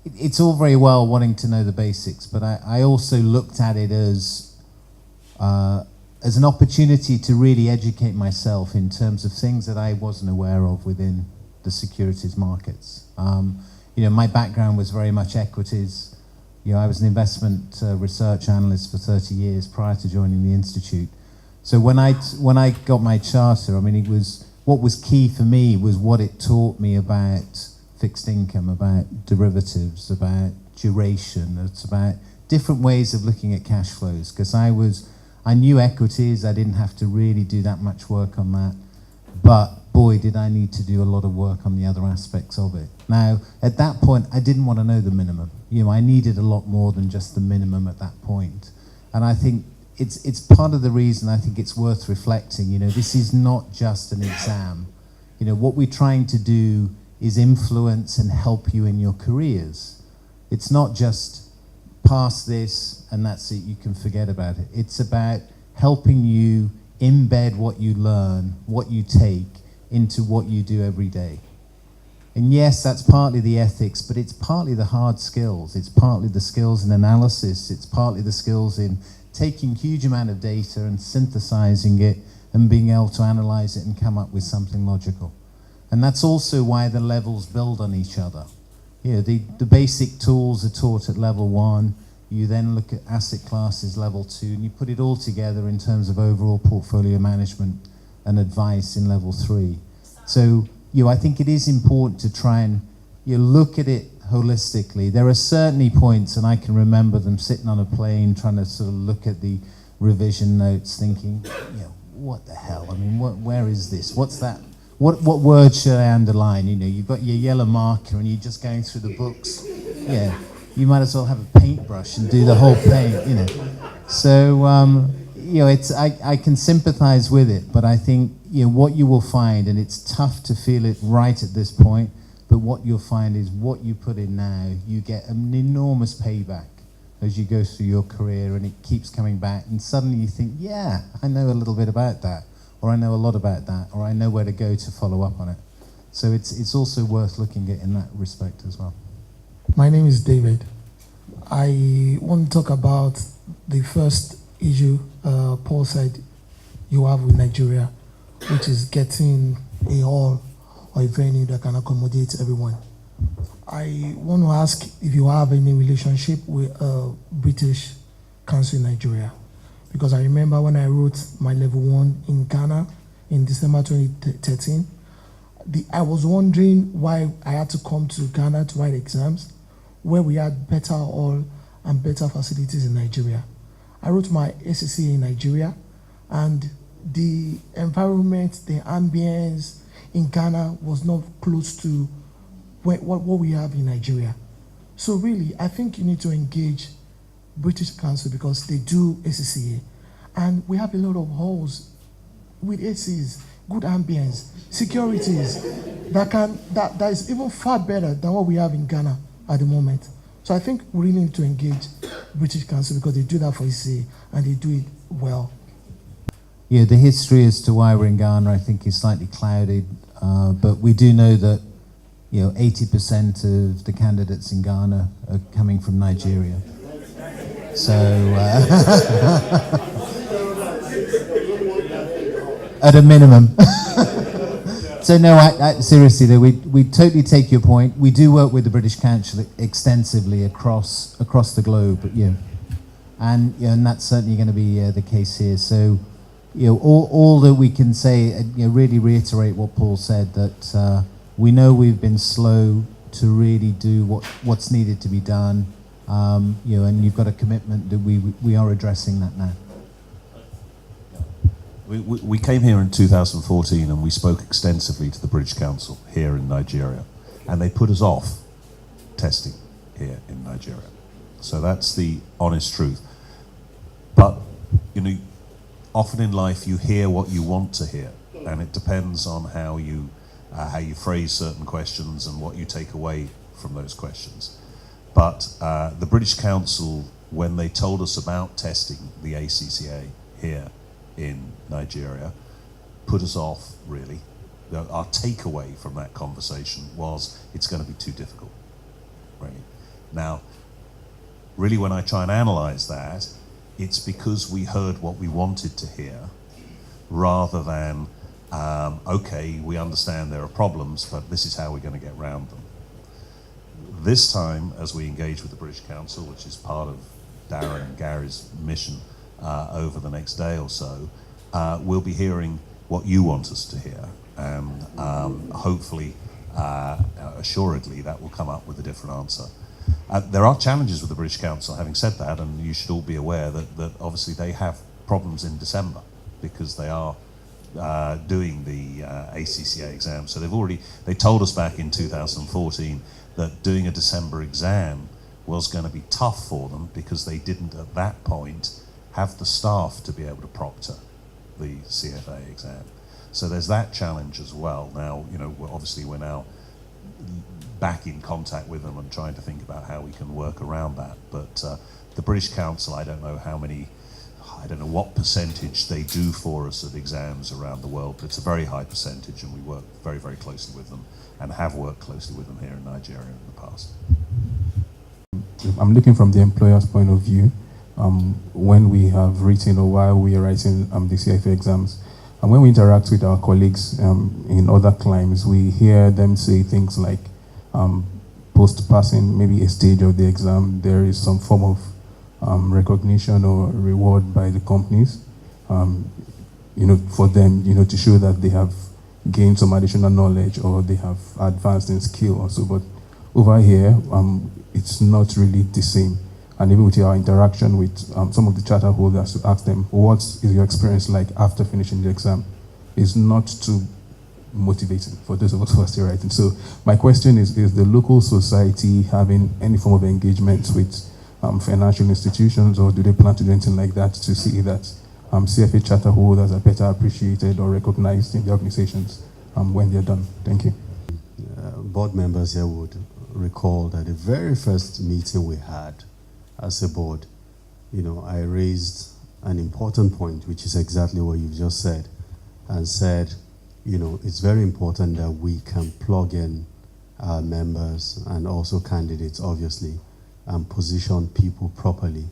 it's all very well wanting to know the basics, but I also looked at it as an opportunity to really educate myself in terms of things that I wasn't aware of within the securities markets. My background was very much equities. I was an investment research analyst for 30 years prior to joining the Institute. So when I got my charter, what was key for me was what it taught me about fixed income, about derivatives, about duration. It's about different ways of looking at cash flows, because I knew equities. I didn't have to really do that much work on that, but boy, did I need to do a lot of work on the other aspects of it. Now, at that point, I didn't want to know the minimum. I needed a lot more than just the minimum at that point. And I think it's part of the reason I think it's worth reflecting. This is not just an exam. What we're trying to do is influence and help you in your careers. It's not just pass this and that's it, you can forget about it. It's about helping you embed what you learn, what you take, into what you do every day. And yes, that's partly the ethics, but it's partly the hard skills. It's partly the skills in analysis. It's partly the skills in taking huge amount of data and synthesizing it and being able to analyze it and come up with something logical. And that's also why the levels build on each other. The basic tools are taught at level 1. You then look at asset classes level 2, and you put it all together in terms of overall portfolio management and advice in level 3. So I think it is important to try and look at it holistically. There are certainly points, and I can remember them sitting on a plane trying to sort of look at the revision notes, thinking, what the hell? Where is this? What's that? What word should I underline? You've got your yellow marker and you're just going through the books. Yeah, you might as well have a paintbrush and do the whole paint. So I can sympathize with it, but I think what you will find, and it's tough to feel it right at this point, but what you'll find is what you put in now, you get an enormous payback as you go through your career, and it keeps coming back, and suddenly you think, yeah, I know a little bit about that, or I know a lot about that, or I know where to go to follow up on it. So it's also worth looking at in that respect as well. My name is David. I want to talk about the first issue Paul said you have with Nigeria, which is getting a hall or a venue that can accommodate everyone. I want to ask if you have any relationship with British Council in Nigeria, because I remember when I wrote my level 1 in Ghana in December 2013, I was wondering why I had to come to Ghana to write exams, where we had better hall and better facilities in Nigeria. I wrote my ACCA in Nigeria, and the environment, the ambience in Ghana was not close to what we have in Nigeria. So really, I think you need to engage British Council because they do ACCA, and we have a lot of halls with ACs, good ambience, securities that is even far better than what we have in Ghana at the moment. So I think we really need to engage British Council because they do that for ACCA and they do it well. Yeah, the history as to why we're in Ghana, I think, is slightly clouded, but we do know that 80% of the candidates in Ghana are coming from Nigeria. So, at a minimum. So no, seriously though, we totally take your point. We do work with the British Council extensively across the globe, but and that's certainly going to be the case here. So, all that we can say, really reiterate what Paul said, that we know we've been slow to really do what's needed to be done, and you've got a commitment that we are addressing that now. We came here in 2014 and we spoke extensively to the British Council here in Nigeria, and they put us off testing here in Nigeria. So that's the honest truth. But, often in life you hear what you want to hear, and it depends on how you phrase certain questions and what you take away from those questions. But the British Council, when they told us about testing the ACCA here in Nigeria, put us off, really. Our takeaway from that conversation was it's going to be too difficult, really. Now, really when I try and analyse that, it's because we heard what we wanted to hear, rather than, okay, we understand there are problems, but this is how we're going to get around them. This time, as we engage with the British Council, which is part of Darren and Gary's mission over the next day or so, we'll be hearing what you want us to hear, and hopefully, assuredly, that will come up with a different answer. There are challenges with the British Council, having said that, and you should all be aware that obviously they have problems in December because they are doing the ACCA exam. So they told us back in 2014 that doing a December exam was going to be tough for them because they didn't at that point have the staff to be able to proctor the CFA exam. So there's that challenge as well. Now, obviously we're now back in contact with them and trying to think about how we can work around that. But the British Council, I don't know what percentage they do for us of exams around the world, but it's a very high percentage, and we work very, very closely with them and have worked closely with them here in Nigeria in the past. I'm looking from the employer's point of view. When we have written or while we are writing the CFA exams, and when we interact with our colleagues in other climes, we hear them say things like, post-passing maybe a stage of the exam, there is some form of recognition or reward by the companies, for them, to show that they have gained some additional knowledge or they have advanced in skill also. But over here, it's not really the same. And even with our interaction with some of the charter holders, to ask them, what is your experience like after finishing the exam, is not too motivating for those of us who are still writing. So my question is the local society having any form of engagement with financial institutions, or do they plan to do anything like that to see that CFA charter holders are better appreciated or recognized in the organizations when they're done? Thank you. Board members here would recall that the very first meeting we had as a board, I raised an important point, which is exactly what you've just said, and said, it's very important that we can plug in our members and also candidates, obviously, and position people properly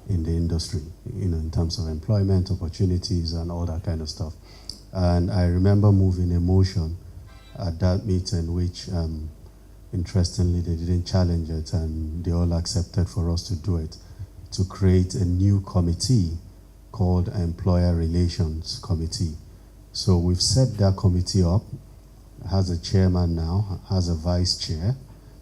in the industry, in terms of employment opportunities and all that kind of stuff. And I remember moving a motion at that meeting, which interestingly they didn't challenge it, and they all accepted for us to do it, to create a new committee called Employer Relations Committee. So we've set that committee up. It has a chairman now, has a vice chair,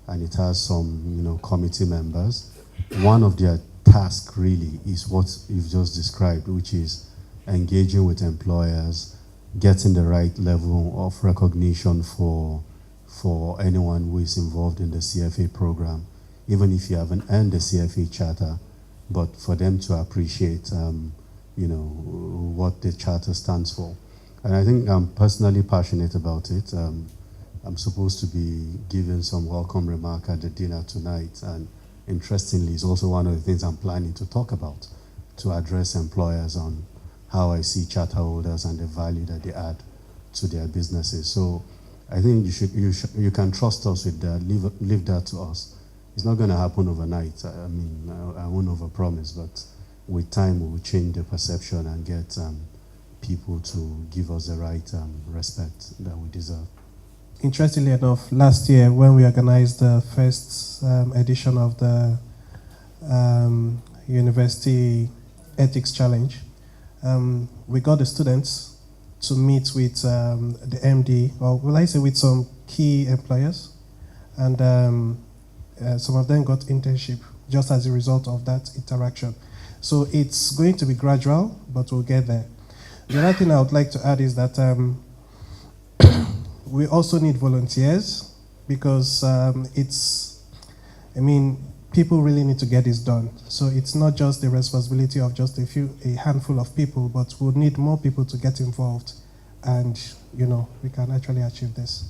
and it has some, committee members. One of their tasks really is what you've just described, which is engaging with employers, getting the right level of recognition for anyone who is involved in the CFA program, even if you haven't earned the CFA charter, but for them to appreciate, what the charter stands for. And I think I'm personally passionate about it. I'm supposed to be giving some welcome remark at the dinner tonight, and interestingly, it's also one of the things I'm planning to talk about, to address employers on how I see charter holders and the value that they add to their businesses. So I think you can trust us with that, leave that to us. It's not going to happen overnight. I won't overpromise, but with time we will change the perception and get people to give us the right respect that we deserve. Interestingly enough, last year when we organized the first edition of the University Ethics Challenge, we got the students to meet with the MD, or will I say with some key employers, and some of them got internship just as a result of that interaction. So it's going to be gradual, but we'll get there. The other thing I would like to add is that we also need volunteers, because people really need to get this done. So it's not just the responsibility of just a handful of people, but we'll need more people to get involved, and we can actually achieve this.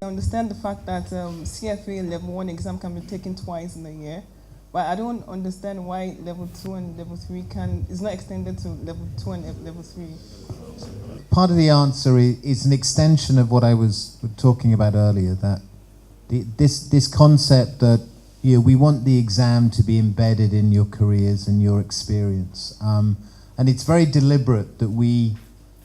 I understand the fact that CFA level 1 exam can be taken twice in a year, but I don't understand why level 2 and level 3 is not extended to level 2 and level 3. Part of the answer is an extension of what I was talking about earlier, that this concept that we want the exam to be embedded in your careers and your experience. And it's very deliberate that we,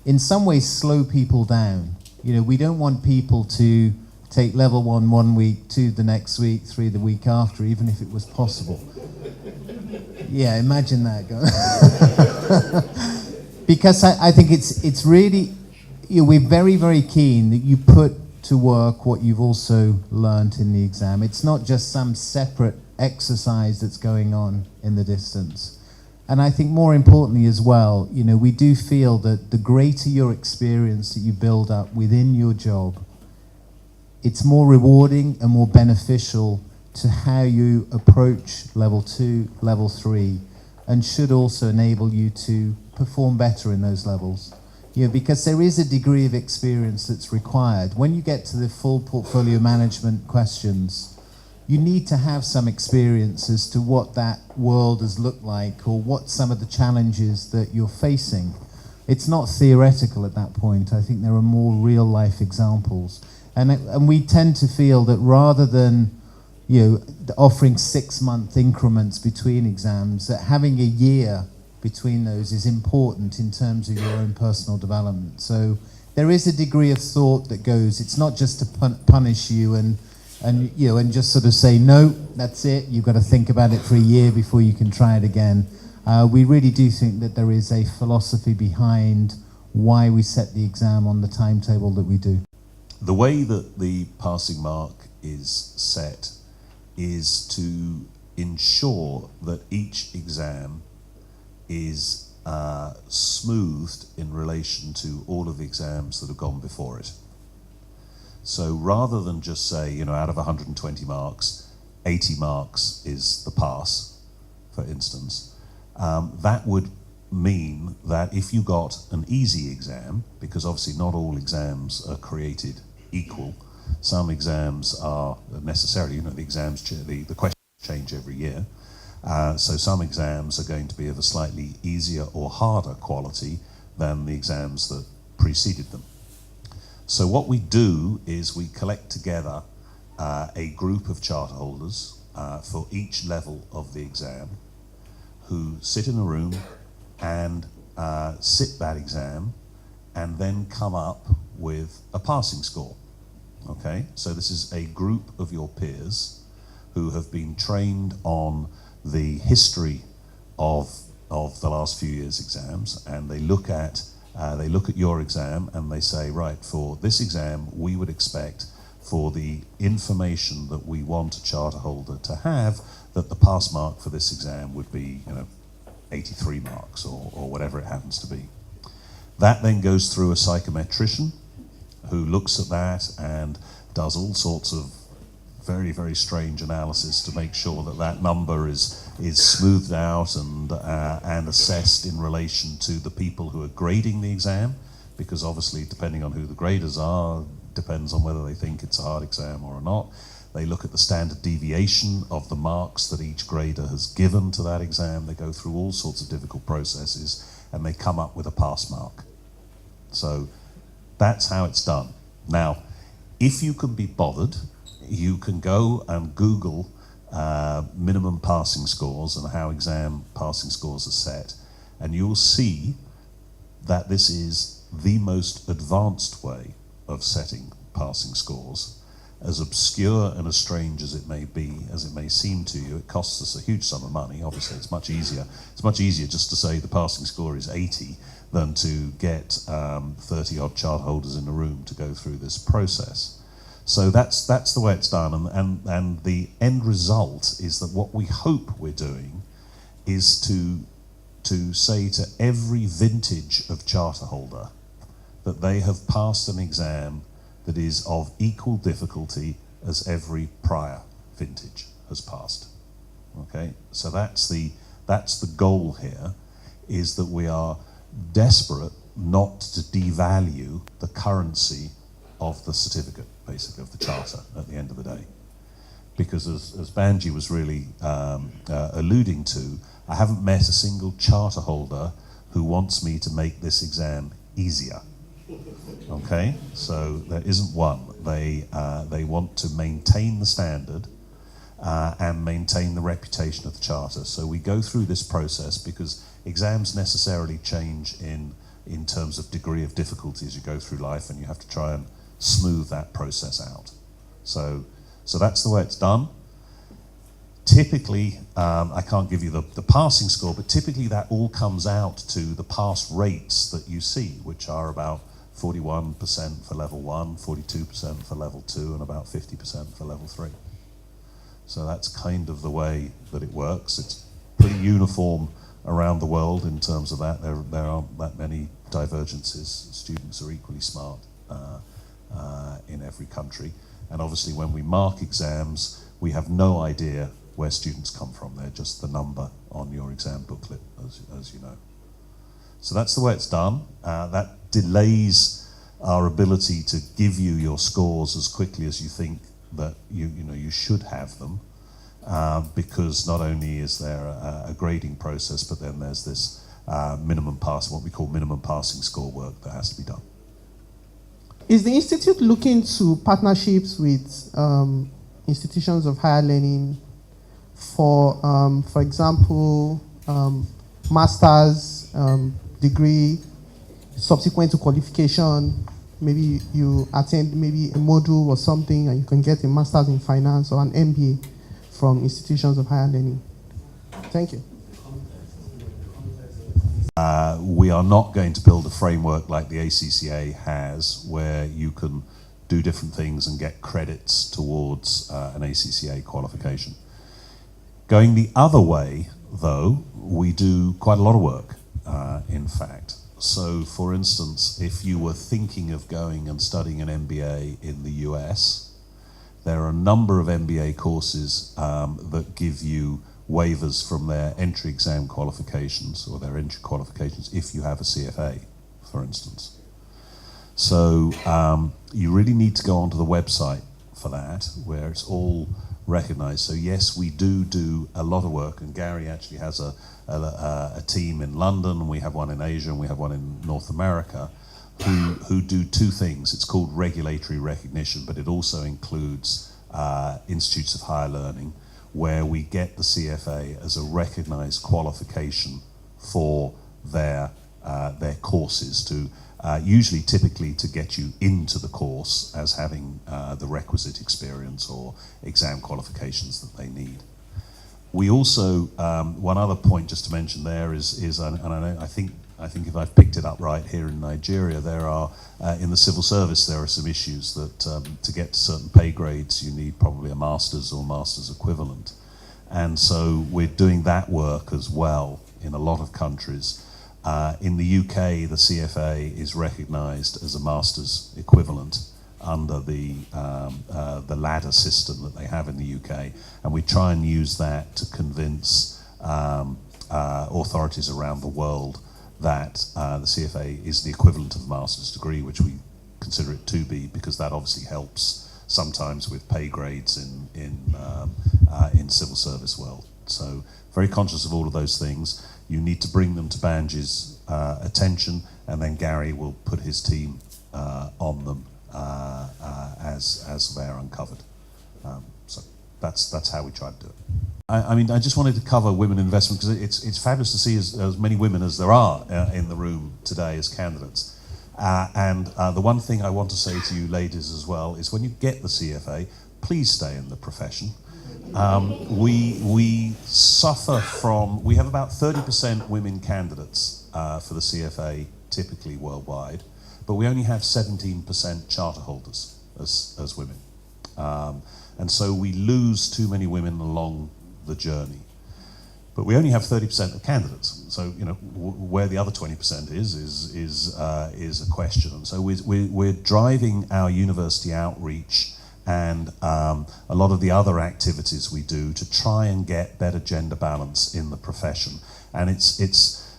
in some ways, slow people down. We don't want people to take level 1 1 week, 2 the next week, 3 the week after, even if it was possible. Yeah, imagine that. Because I think it's really, we're very, very keen that you put to work what you've also learnt in the exam. It's not just some separate exercise that's going on in the distance. And I think more importantly as well, we do feel that the greater your experience that you build up within your job, it's more rewarding and more beneficial to how you approach level 2, level 3, and should also enable you to perform better in those levels. Because there is a degree of experience that's required. When you get to the full portfolio management questions, you need to have some experience as to what that world has looked like, or what some of the challenges that you're facing. It's not theoretical at that point. I think there are more real life examples. And we tend to feel that rather than offering 6-month increments between exams, that having a year between those is important in terms of your own personal development. So there is a degree of thought that goes. It's not just to punish you and just sort of say, no, that's it. You've got to think about it for a year before you can try it again. We really do think that there is a philosophy behind why we set the exam on the timetable that we do. The way that the passing mark is set is to ensure that each exam is smoothed in relation to all of the exams that have gone before it. So rather than just say, out of 120 marks, 80 marks is the pass, for instance, that would mean that if you got an easy exam, because obviously not all exams are created equal, some exams are necessarily, the exams, the questions change every year. So some exams are going to be of a slightly easier or harder quality than the exams that preceded them. So what we do is we collect together a group of charter holders for each level of the exam, who sit in a room and sit that exam and then come up with a passing score. Okay, so this is a group of your peers who have been trained on the history of the last few years' exams, and they look at your exam and they say, right, for this exam we would expect, for the information that we want a charter holder to have, that the pass mark for this exam would be 83 marks or whatever it happens to be. That then goes through a psychometrician who looks at that and does all sorts of very, very strange analysis to make sure that that number is smoothed out and assessed in relation to the people who are grading the exam, because obviously depending on who the graders are, depends on whether they think it's a hard exam or not. They look at the standard deviation of the marks that each grader has given to that exam. They go through all sorts of difficult processes and they come up with a pass mark. So that's how it's done. Now, if you can be bothered, you can go and Google minimum passing scores and how exam passing scores are set, and you'll see that this is the most advanced way of setting passing scores. As obscure and as strange as it may be, as it may seem to you, it costs us a huge sum of money. Obviously, it's much easier. It's much easier just to say the passing score is 80 than to get 30-odd chart holders in a room to go through this process. So that's the way it's done, and the end result is that what we hope we're doing is to say to every vintage of charter holder that they have passed an exam that is of equal difficulty as every prior vintage has passed. Okay, so that's the goal here, is that we are desperate not to devalue the currency of the certificate, basically, of the charter at the end of the day. Because as Banji was really alluding to, I haven't met a single charter holder who wants me to make this exam easier. Okay, so there isn't one. They want to maintain the standard and maintain the reputation of the charter. So we go through this process because exams necessarily change in terms of degree of difficulty as you go through life, and you have to try and smooth that process out. So that's the way it's done. Typically, I can't give you the passing score, but typically that all comes out to the pass rates that you see, which are about 41% for level 1, 42% for level 2, and about 50% for level 3. So that's kind of the way that it works. It's pretty uniform around the world in terms of that. There aren't that many divergences. Students are equally smart in every country. And obviously when we mark exams, we have no idea where students come from. They're just the number on your exam booklet, as you know. So that's the way it's done. That delays our ability to give you your scores as quickly as you think that you should have them, because not only is there a grading process, but then there's this what we call minimum passing score work that has to be done. Is the Institute looking to partnerships with institutions of higher learning for example, master's degree, subsequent to qualification? Maybe you attend maybe a module or something and you can get a master's in finance or an MBA from institutions of higher learning. Thank you. We are not going to build a framework like the ACCA has, where you can do different things and get credits towards an ACCA qualification. Going the other way, though, we do quite a lot of work, in fact. So, for instance, if you were thinking of going and studying an MBA in the US, there are a number of MBA courses that give you waivers from their entry exam qualifications, or their entry qualifications, if you have a CFA, for instance. So you really need to go onto the website for that, where it's all recognized. So yes, we do a lot of work, and Gary actually has a team in London, and we have one in Asia, and we have one in North America, who do two things. It's called regulatory recognition, but it also includes institutes of higher learning, where we get the CFA as a recognized qualification for their courses to usually typically to get you into the course as having the requisite experience or exam qualifications that they need. We also, one other point just to mention there is I think if I've picked it up right here in Nigeria, there are, in the civil service, there are some issues that to get to certain pay grades, you need probably a master's or master's equivalent. And so we're doing that work as well in a lot of countries. In the UK, the CFA is recognized as a master's equivalent under the ladder system that they have in the UK, and we try and use that to convince authorities around the world that the CFA is the equivalent of a master's degree, which we consider it to be, because that obviously helps sometimes with pay grades in civil service world. So very conscious of all of those things. You need to bring them to Banji's attention, and then Gary will put his team on them as they're uncovered. So that's how we try to do it. I mean, I just wanted to cover women in investment because it's fabulous to see as many women as there are in the room today as candidates. And the one thing I want to say to you ladies as well is when you get the CFA, please stay in the profession. We suffer from, we have about 30% women candidates for the CFA typically worldwide, but we only have 17% charter holders as women. And so we lose too many women along the journey. But we only have 30% of candidates. So, you know, where the other 20% is a question. And so we're driving our university outreach and a lot of the other activities we do to try and get better gender balance in the profession. And it's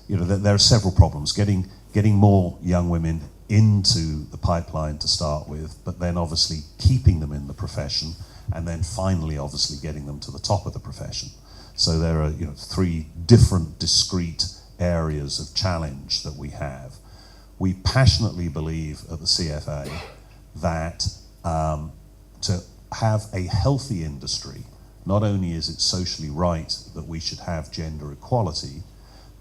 you know, there are several problems. Getting more young women into the pipeline to start with, but then obviously keeping them in the profession, and then finally obviously getting them to the top of the profession. So there are, you know, 3 different discrete areas of challenge that we have. We passionately believe at the CFA that to have a healthy industry, not only is it socially right that we should have gender equality,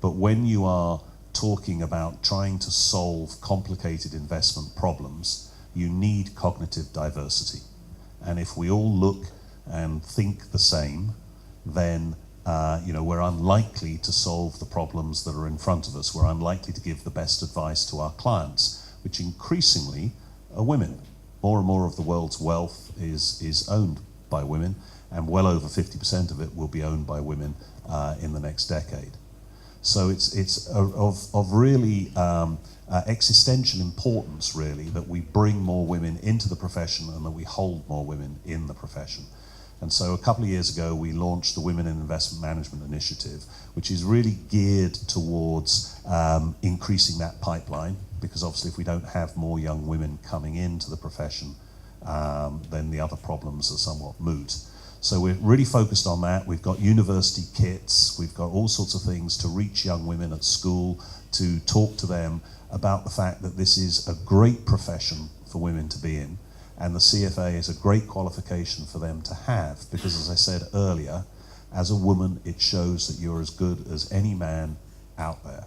but when you are talking about trying to solve complicated investment problems, you need cognitive diversity. And if we all look and think the same, then you know, we're unlikely to solve the problems that are in front of us. We're unlikely to give the best advice to our clients, which increasingly are women. More and more of the world's wealth is owned by women, and well over 50% of it will be owned by women in the next decade. So it's of really existential importance, really, that we bring more women into the profession and that we hold more women in the profession. And so a couple of years ago, we launched the Women in Investment Management Initiative, which is really geared towards increasing that pipeline, because obviously if we don't have more young women coming into the profession, then the other problems are somewhat moot. So we're really focused on that. We've got university kits, we've got all sorts of things to reach young women at school, to talk to them about the fact that this is a great profession for women to be in, and the CFA is a great qualification for them to have, because as I said earlier, as a woman, it shows that you're as good as any man out there.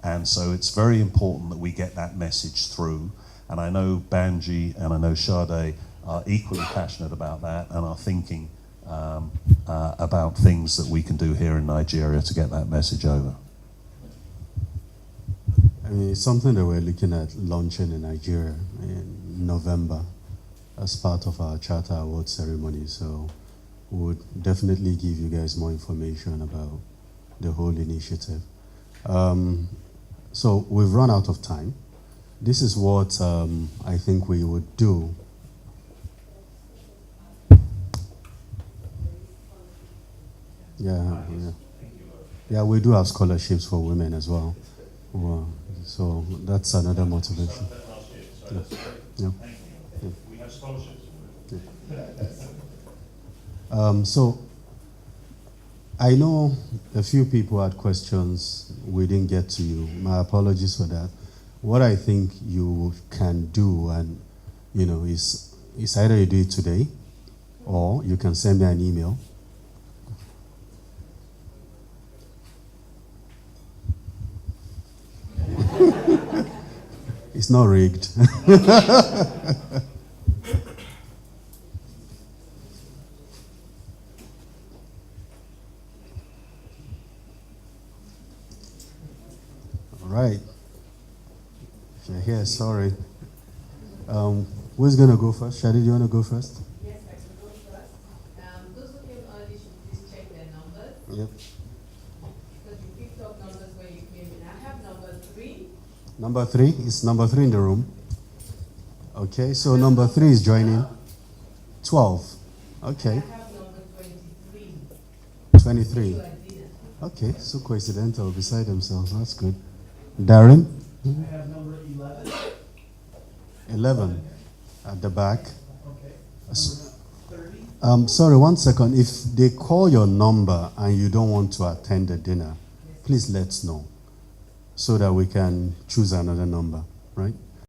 And so it's very important that we get that message through. And I know Banji and I know Sade are equally passionate about that and are thinking about things that we can do here in Nigeria to get that message over. I mean, it's something that we're looking at launching in Nigeria in November as part of our Charter Award ceremony. So we'll definitely give you guys more information about the whole initiative. So we've run out of time. This is what I think we would do. Yeah, we do have scholarships for women as well. So that's another motivation. Yeah. We have scholarships. So I know a few people had questions. We didn't get to you. My apologies for that. What I think you can do, and you know, is either you do it today, or you can send me an email, It's not rigged. All right. If you're here, sorry. Who's going to go first? Shadi, do you want to go first? Yes, I can go first. Those who came early should please check their numbers. Yep. Because you picked up numbers when you came in. I have number 3. Number 3? Is number 3 in the room? Okay, so number 3 is joining. 12. Okay. I have number 23. 23. Okay, so coincidental beside themselves. That's good. Darren? I have number 11. 11 at the back. Okay. S- 30. Sorry, 1 second. If they call your number and you don't want to attend the dinner, please let us know so that we can choose another number, right?